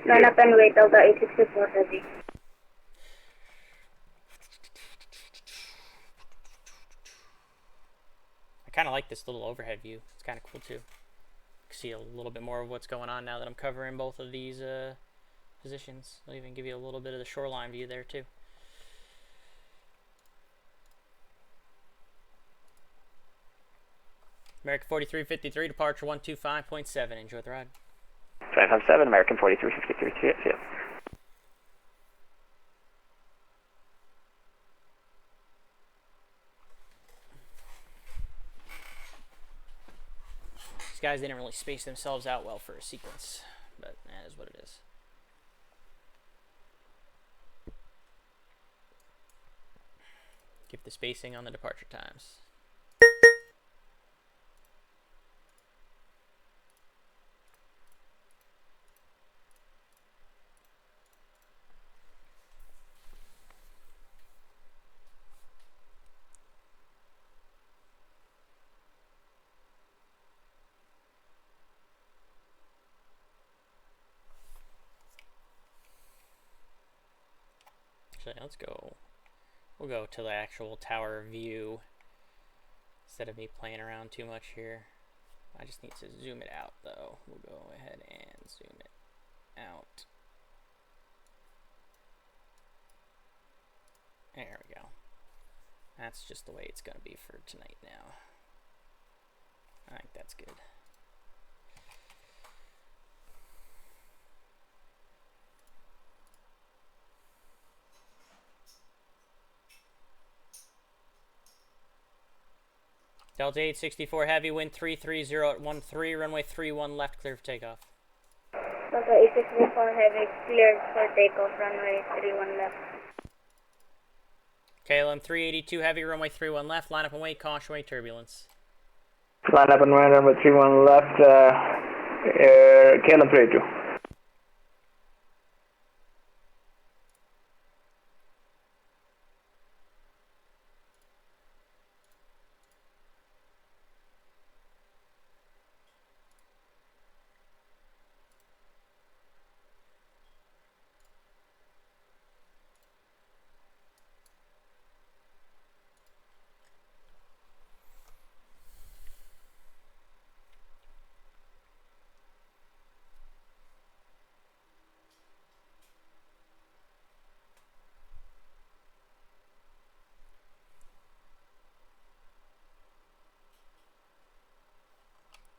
Line up and wait, Delta 864 heavy. I kind of like this little overhead view. It's kind of cool too. See a little bit more of what's going on now that I'm covering both of these positions. I'll even give you a little bit of the shoreline view there too. American 4353, departure 125.7. Enjoy the ride. 557, American 4353, see ya. These guys didn't really space themselves out well for a sequence, but that is what it is. Give the spacing on the departure times. Actually, let's go. We'll go to the actual tower view instead of me playing around too much here. I just need to zoom it out though. We'll go ahead and zoom it out. There we go. That's just the way it's going to be for tonight now. I think that's good. Delta 864 heavy, wind 330 at 13, runway 31 left, clear for takeoff. Delta 864 heavy, cleared for takeoff, runway 31 left. KLM 382 heavy, runway 31 left, line up and wait, caution wait, turbulence. Line up and wait, runway 31 left, KLM 382.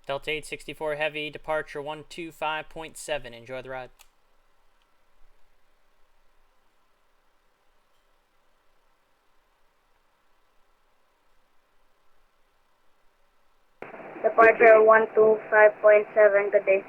Delta 864 heavy, departure 125.7. Enjoy the ride. Departure 125.7, good day.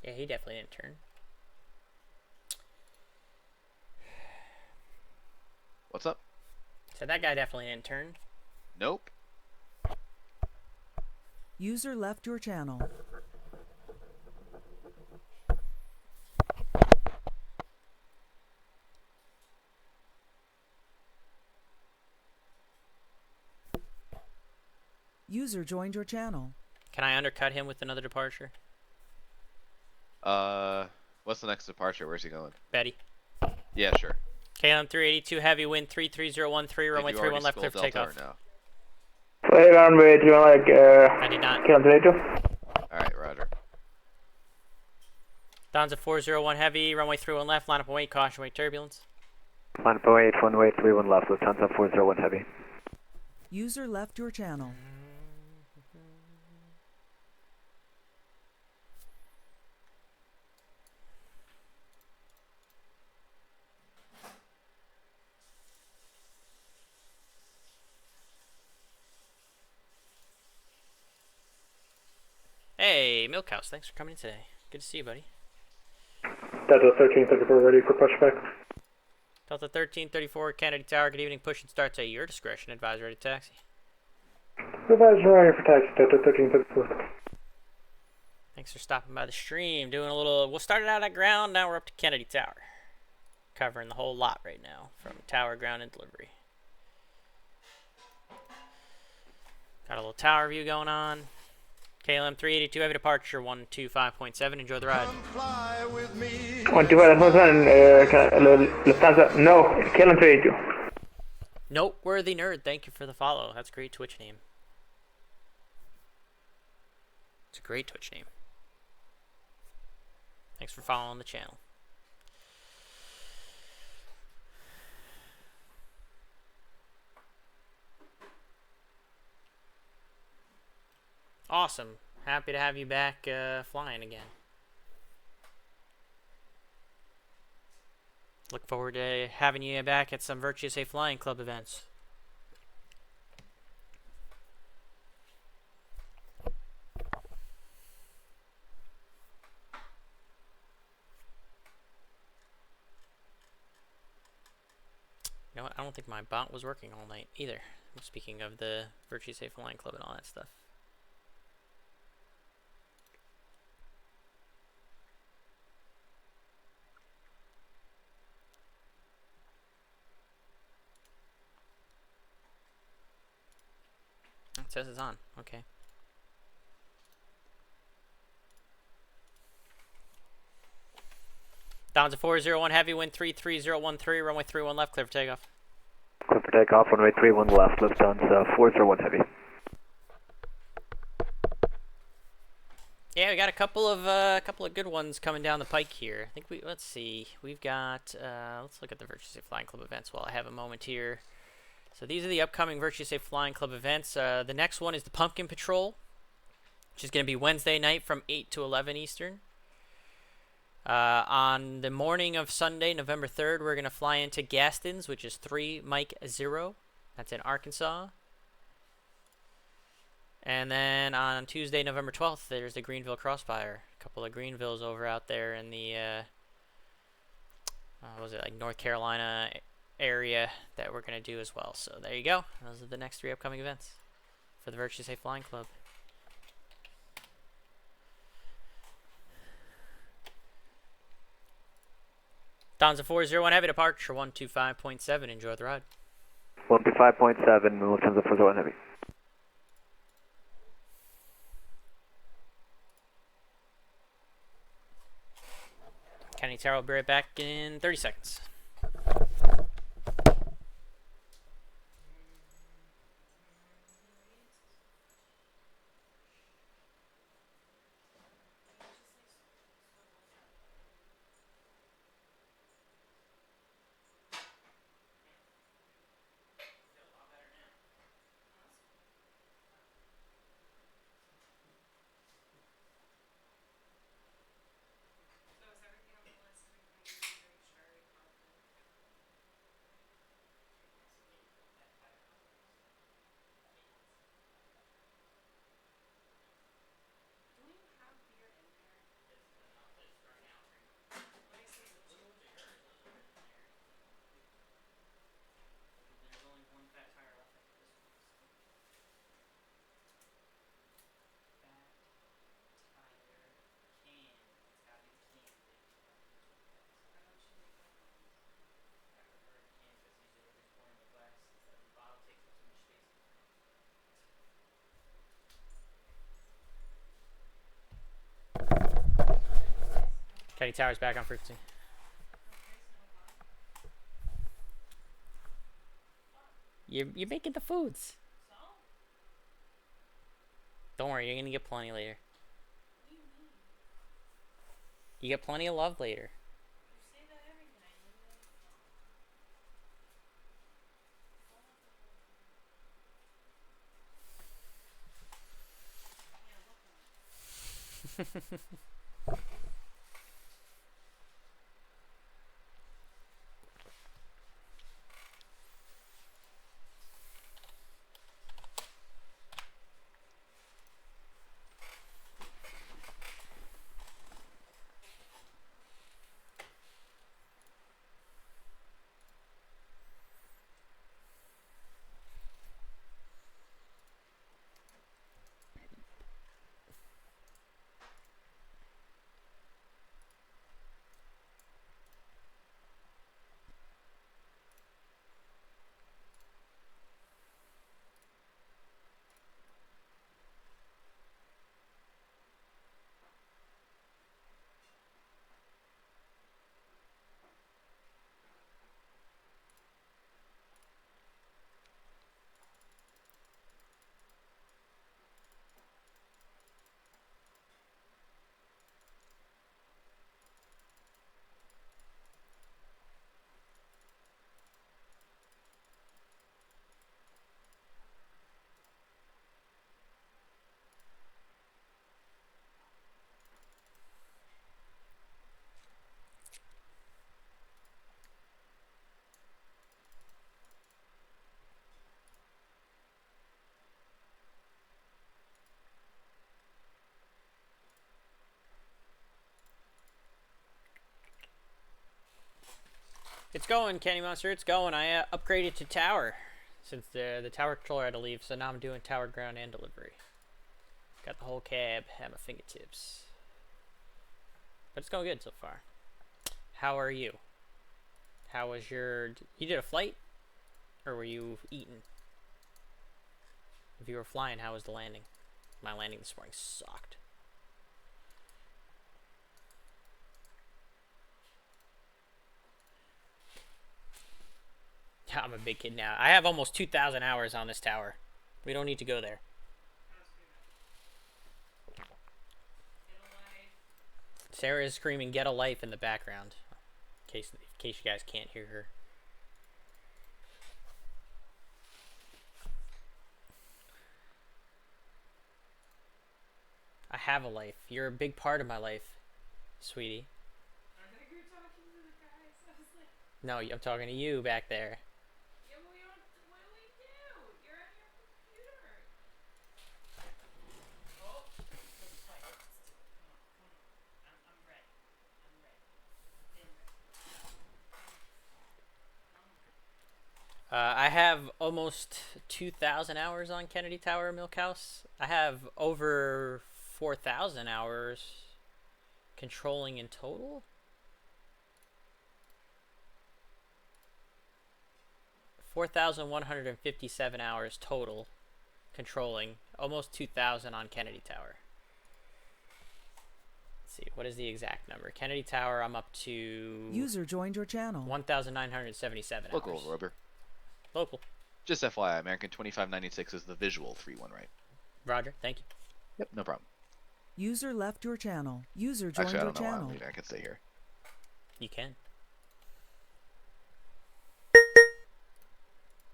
Yeah, he definitely didn't turn. What's up? So that guy definitely didn't turn. Nope. User left your channel. User joined your channel. Can I undercut him with another departure? What's the next departure? Where's he going? Betty. Yeah, sure. KLM 382 heavy wind 33013 runway 31 left clear for takeoff. No? Flight runway 31 like I did not. KLM 382. Alright, roger. Don's at 401 heavy, runway 31 left, line up and wait, caution wait turbulence. Line up and wait, runway 31 left, Lufthansa 401 heavy. User left your channel. Hey, Milkhouse, thanks for coming in today. Good to see you, buddy. Delta 1334 ready for pushback. Delta 1334, Kennedy Tower, good evening. Push and starts at your discretion. Advise ready to taxi. Advise ready for taxi, Delta 1334. Thanks for stopping by the stream. Doing a little, we'll start it out at ground, now we're up to Kennedy Tower. Covering the whole lot right now, from tower, ground, and delivery. Got a little tower view going on. KLM 382 heavy departure 125.7. Enjoy the ride. 125.7 Lufthansa. No, KLM 382. Noteworthy nerd, thank you for the follow. That's a great Twitch name. It's a great Twitch name. Thanks for following the channel. Awesome. Happy to have you back flying again. Look forward to having you back at some Virtuous A Flying Club events. You know what? I don't think my bot was working all night either. Speaking of the Virtuous A Flying Club and all that stuff. It says it's on. Okay. Down to 401 heavy wind 33013 runway 31 left clear for takeoff. Clear for takeoff, runway 31 left, Lufthansa 401 heavy. Yeah, we got a couple of good ones coming down the pike here. I think let's see. We've got let's look at the Virtuous A Flying Club events while I have a moment here. So these are the upcoming Virtuous A Flying Club events. The next one is the Pumpkin Patrol, which is going to be Wednesday night from 8 to 11 Eastern. On the morning of Sunday, November 3rd, we're going to fly into Gaston's, which is 3 Mike 0. That's in Arkansas. And then on Tuesday, November 12th, there's the Greenville Crossfire. A couple of Greenvilles over out there in the, what was it, like North Carolina area that we're going to do as well. So there you go. Those are the next 3 upcoming events for the Virtuous A Flying Club. Don's a 401 heavy departure 125.7. Enjoy the ride. 125.7, Lufthansa 401 heavy. Kennedy Tower will be right back in 30 seconds. Kennedy Tower's back on frequency. You're making the foods. Don't worry, you're gonna get plenty later. You get plenty of love later. It's going, Kenny Monster. It's going. I upgraded to tower since the tower controller had to leave, so now I'm doing tower, ground, and delivery. Got the whole cab at my fingertips. But it's going good so far. How are you? How was your... You did a flight? Or were you eating? If you were flying, how was the landing? My landing this morning sucked. I'm a big kid now. I have almost 2,000 hours on this tower. We don't need to go there. Sarah is screaming, "Get a life" in the background. In case you guys can't hear her. I have a life. You're a big part of my life, sweetie. I thought you were talking to the guys. I was like... No, I'm talking to you back there. Yeah, but we don't... What do we do? You're on your computer. Oh, let's fight. Let's do it. Come on, come on. I'm ready. I'm ready. Damn ready. I have almost 2,000 hours on Kennedy Tower Milk House. I have over 4,000 hours controlling in total. 4,157 hours total controlling. Almost 2,000 on Kennedy Tower. Let's see, what is the exact number? Kennedy Tower, I'm up to... User joined your channel. 1,977 Local, hours. Rober. Local. Just FYI, American 2596 is the visual 3-1, right? Roger, thank you. Yep, no problem. User left your channel. User joined Actually, I your don't know why I'm channel. leaving. I can stay here. You can.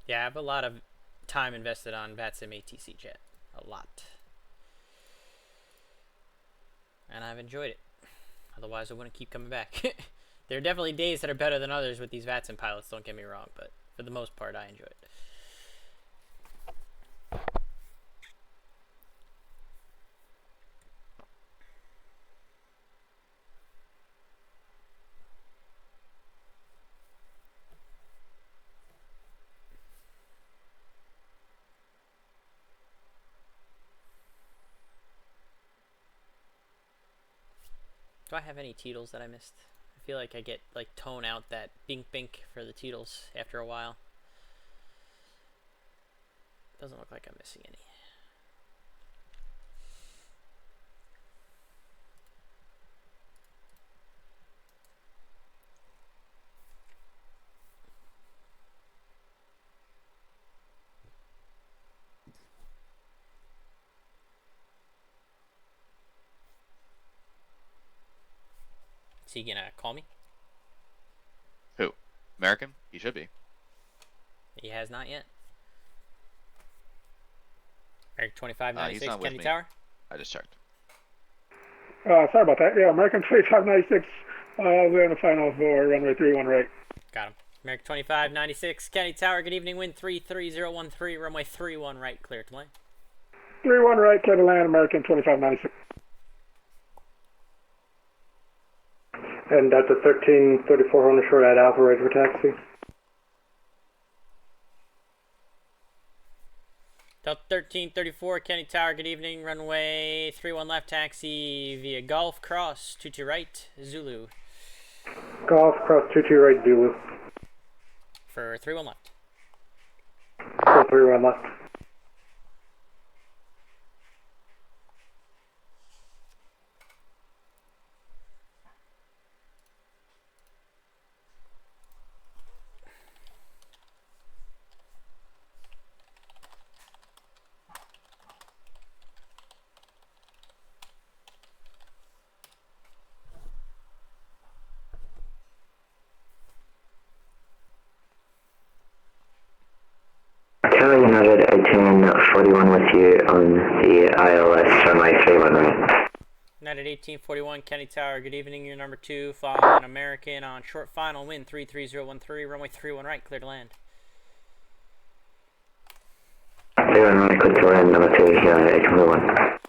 Yeah, I have a lot of time invested on Vatsim ATC jet. A lot. And I've enjoyed it. Otherwise, I wouldn't keep coming back. There are definitely days that are better than others with these Vatsim pilots, don't get me wrong, but for the most part, I enjoy it. Do I have any Teetles that I missed? I feel like I get, like, tone out that bink bink for the Teetles after a while. Doesn't look like I'm missing any. he gonna call me? Who? American? He should be. He has not yet. American 2596, He's not with Kennedy me. Tower. I just checked. Sorry about that. Yeah, American 2596. We're in the final for runway 31 right. Got him. American 2596, Kennedy Tower. Good evening. Wind 33013. Runway 31 right. Clear to land. 31 right, clear to land, American 2596. And Delta 1334 on the short at Alpha, ready for taxi. Delta 1334, Kennedy Tower. Good evening. Runway 31 left. Taxi via Golf Cross 22 right. Zulu. Golf cross 22 right, Zulu. For 31 left. 31 left. Charlie United 1841 with you on the ILS runway 31 right. United 1841, Kennedy Tower. Good evening. You're number 2. Following American on short final. Wind 33013. Runway 31 right. Clear to land. 31 right, clear to land, number 2, 1841.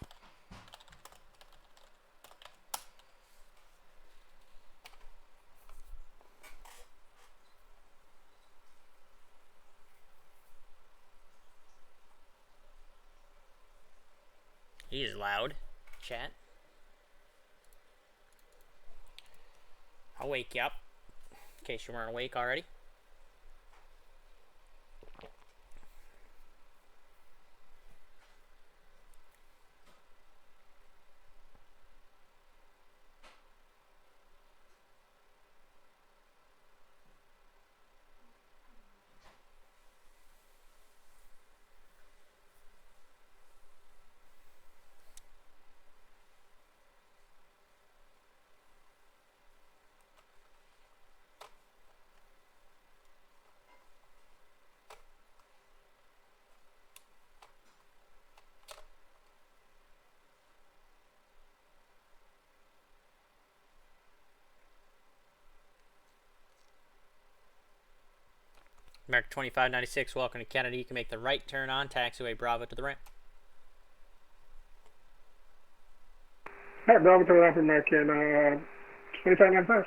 He is loud. Chat. I'll wake you up. In case you weren't awake already. American 2596, welcome to Kennedy. You can make the right turn on taxiway Bravo to the ramp. Alright, Bravo to the ramp, American 2595.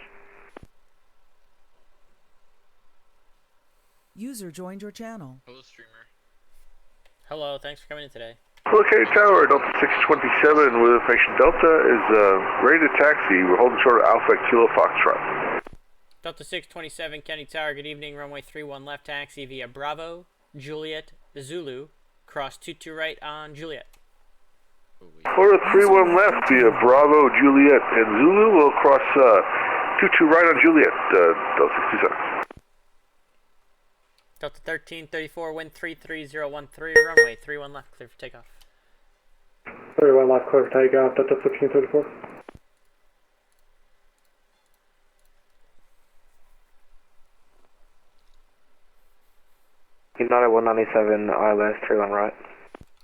User joined your channel. Hello, streamer. Hello, thanks for coming in today. Okay, Tower, Delta 627 with Affection Delta is ready to taxi. We're holding short of Alpha Kilo Foxtrot. Delta 627, Kennedy Tower. Good evening. Runway 31 left. Taxi via Bravo, Juliet, Zulu. Cross 22 right on Juliet. Order 31 left via Bravo, Juliet, and Zulu. We'll cross 22 right on Juliet, Delta 627. Delta 1334, wind 33013. Runway 31 left. Clear for takeoff. 31 left, clear for takeoff. Delta 1334. United 197, ILS 31 right.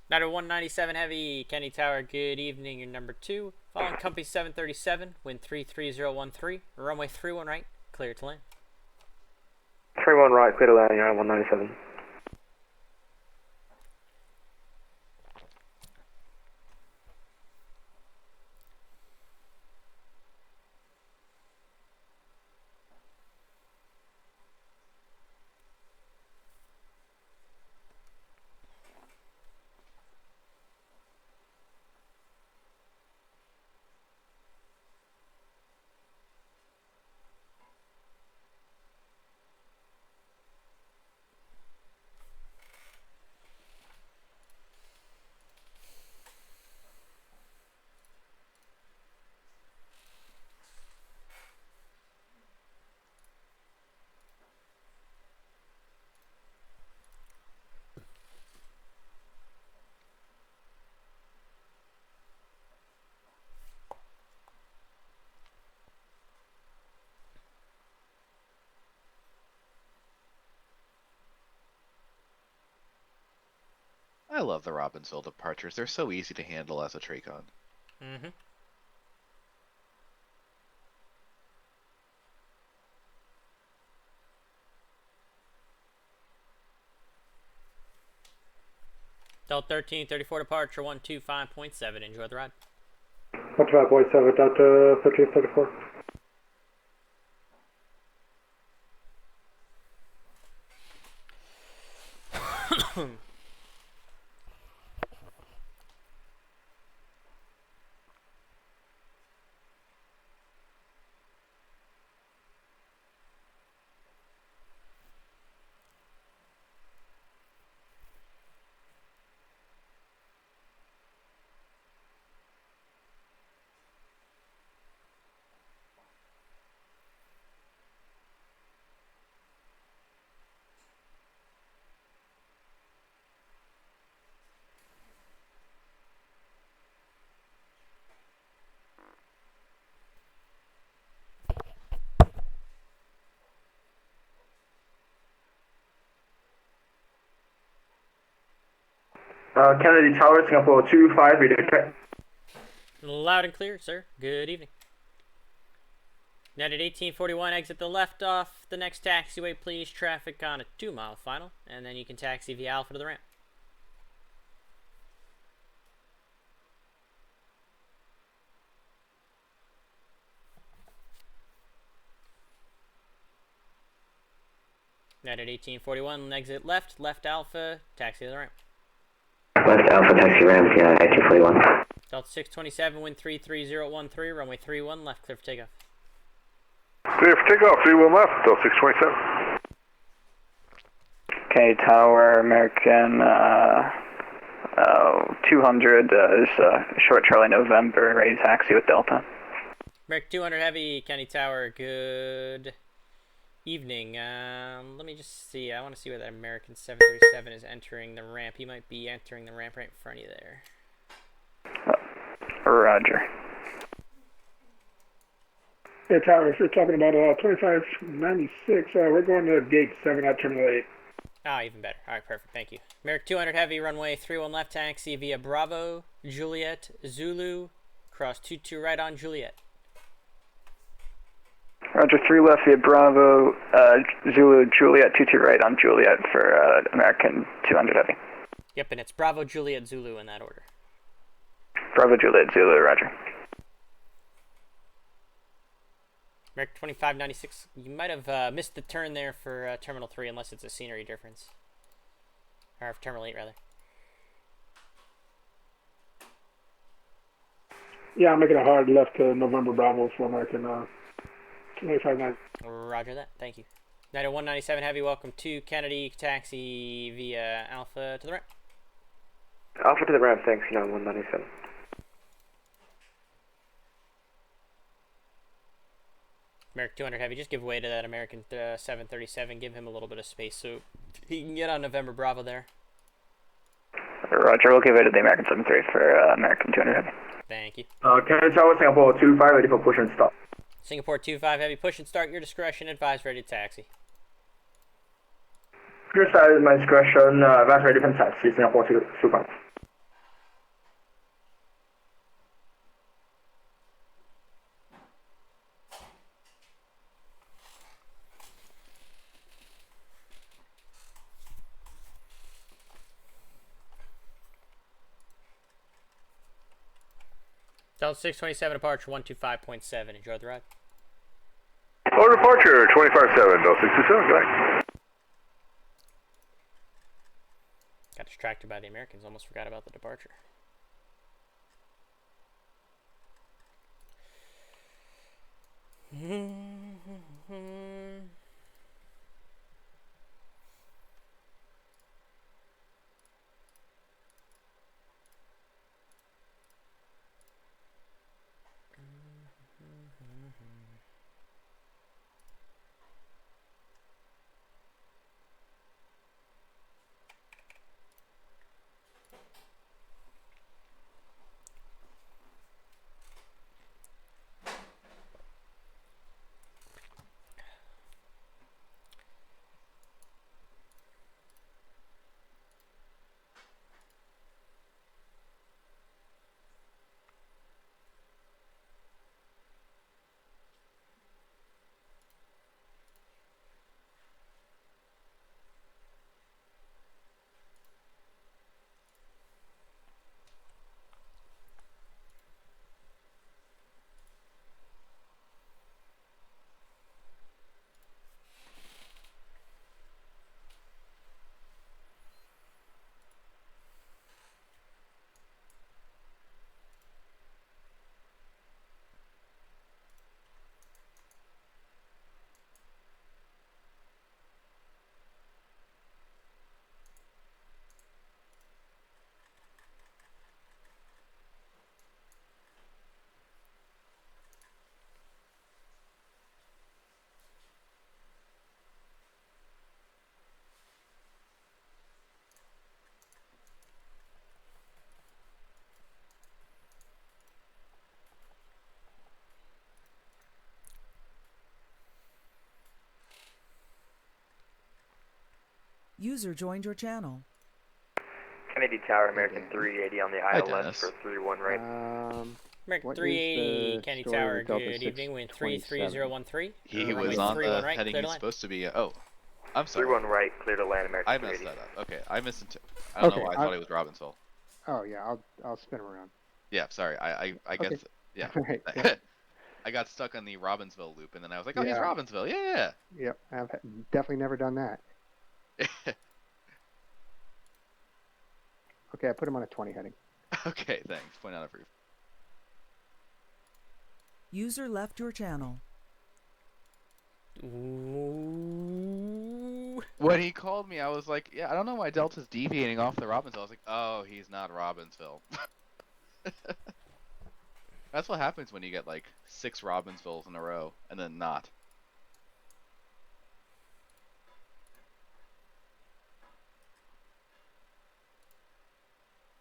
United 197 Heavy, Kennedy Tower. Good evening. You're number 2. Following company 737, wind 33013. Runway 31 right. Clear to land. 31 right, clear to land, United 197. I love the Robbinsville departures. They're so easy to handle as a Tracon. Mm-hmm. Delta 1334 departure 125.7. Enjoy the ride. 125.7, Delta 1334. Kennedy Tower, Singapore 25, ready to check. Loud and clear, sir. Good evening. United 1841, exit the left off the next taxiway, please. Traffic on a 2-mile final, and then you can taxi via Alpha to the ramp. United 1841, exit left, left Alpha, taxi to the ramp. Left Alpha taxi ramp, yeah, 1841. Delta 627, wind 33013, runway 31, left, clear for takeoff. Clear for takeoff, 31 left, Delta 627. Okay, Tower, American 200 is short Charlie November, ready to taxi with Delta. American 200 Heavy, County Tower, good evening. Let me just see. I want to see where that American 737 is entering the ramp. He might be entering the ramp right in front of you there. Roger. Yeah, Tower, if you're talking about 2596, we're going to gate 7 at Terminal 8. Ah, even better. All right, perfect. Thank you. American 200 Heavy, runway 31 left, taxi via Bravo, Juliet, Zulu, cross 22 right on Juliet. Roger, 3 left via Bravo, Zulu, Juliet, 22 right on Juliet for American 200 Heavy. Yep, and it's Bravo, Juliet, Zulu in that order. Bravo, Juliet, Zulu, roger. American 2596, you might have missed the turn there for Terminal 3 unless it's a scenery difference. Or for Terminal 8, rather. Yeah, I'm making a hard left to November Bravo for American 259. Roger that. Thank you. United 197 Heavy, welcome to Kennedy. Taxi via Alpha to the ramp. Alpha to the ramp, thanks, United 197. American 200 Heavy, just give way to that American 737. Give him a little bit of space so he can get on November Bravo there. Roger, we'll give way to the American 73 for American 200 Heavy. Thank you. Kennedy Tower, Singapore 25, ready for push and stop. Singapore 25 Heavy, push and start, your discretion, advise ready to taxi. Your side is my discretion, advise ready for taxi, Singapore 25. Delta 627 departure 125.7. Enjoy the ride. Oh, departure 25-7, Delta 627, good night. Got distracted by the Americans, almost forgot about the departure. User joined your channel. Kennedy Tower, American 380 on the ILS for 31 right. American What is 380, the Kennedy story Tower, with Delta good evening. Wind 627? 33013. He runway was on 31 the right, heading clear to he's land. supposed to be. Oh, I'm sorry. 31 right, clear to land, American I messed 380. that up. Okay, I missed. I don't know Okay, why I thought it was Robbinsville. Oh yeah, I'll spin around. Yeah, sorry. I guess. Okay. Yeah. Right, yeah. I got stuck on the Robbinsville loop, and then I was like, oh, he's Yeah. Robbinsville. Yeah. Yep, I've definitely never done that. Okay, I put him on a 20 heading. Okay, thanks. Point out of proof. User left your channel. Ooh. When he called me, I was like, yeah, I don't know why Delta's deviating off the Robbinsville. I was like, oh, he's not Robbinsville. That's what happens when you get like 6 Robbinsvilles in a row and then not.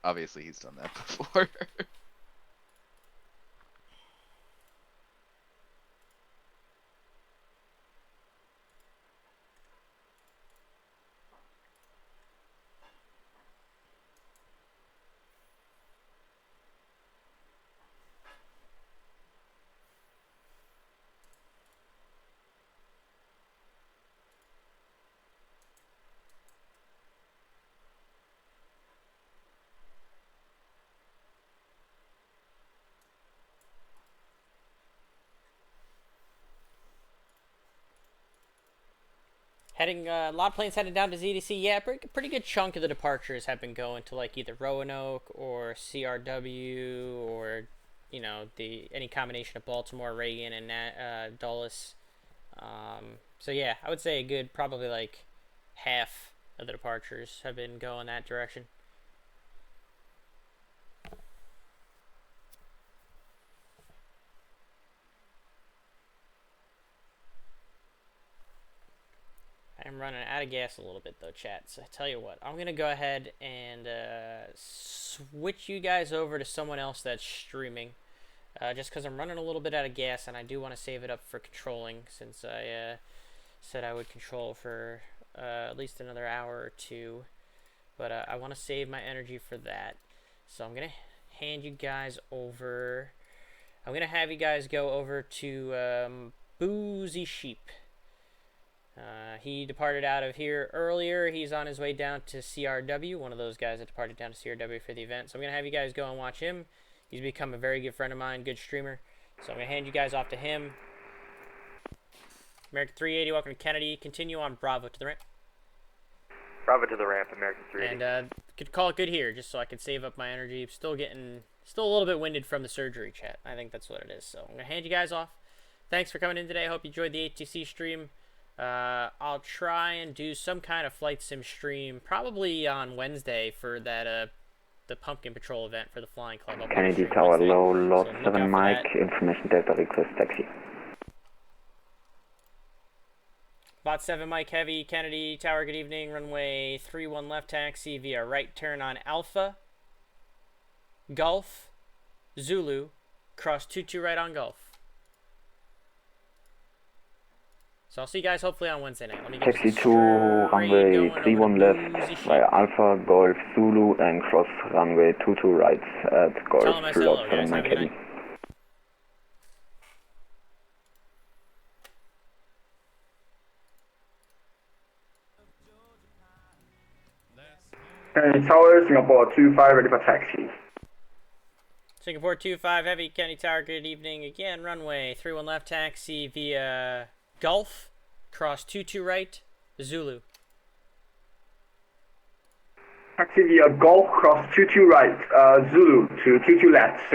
Obviously, he's done that before. Heading, a lot of planes heading down to ZDC. Yeah, pretty good chunk of the departures have been going to like either Roanoke or CRW or, you know, any combination of Baltimore, Reagan, and Dulles. So yeah, I would say a good probably like half of the departures have been going that direction. I'm running out of gas a little bit though, chat. So I tell you what, I'm gonna go ahead and switch you guys over to someone else that's streaming, just because I'm running a little bit out of gas, and I do want to save it up for controlling, since I said I would control for at least another hour or two. But I want to save my energy for that, so I'm gonna hand you guys over. I'm gonna have you guys go over to Boozy Sheep. He departed out of here earlier. He's on his way down to CRW, one of those guys that departed down to CRW for the event. So I'm going to have you guys go and watch him. He's become a very good friend of mine, good streamer. So I'm going to hand you guys off to him. American 380, welcome to Kennedy. Continue on Bravo to the ramp. Bravo to the ramp, American 380. And could call it good here, just so I can save up my energy. Still a little bit winded from the surgery, chat. I think that's what it is. So I'm going to hand you guys off. Thanks for coming in today. I hope you enjoyed the ATC stream. I'll try and do some kind of flight sim stream probably on Wednesday for that the Pumpkin Patrol event for the Flying Club. Kennedy Tower low, Lot 7 Mike, information Delta request taxi. Bot 7 Mike Heavy, Kennedy Tower, good evening. Runway 31 left taxi via right turn on Alpha, Golf, Zulu, cross 22 right on Golf. So I'll see you guys hopefully on Wednesday night. Let me get Taxi to runway 31 left via Alpha, Golf, Zulu, and cross runway 22 right at Golf, Lot 7 Mike Heavy. Kennedy Tower, Singapore 25, ready for taxi. Singapore 25 Heavy, Kennedy Tower, good evening. Again, runway 31 left taxi via Gulf, cross 22 right, Zulu. Taxi via Golf, cross 22 right, Zulu to 22 left.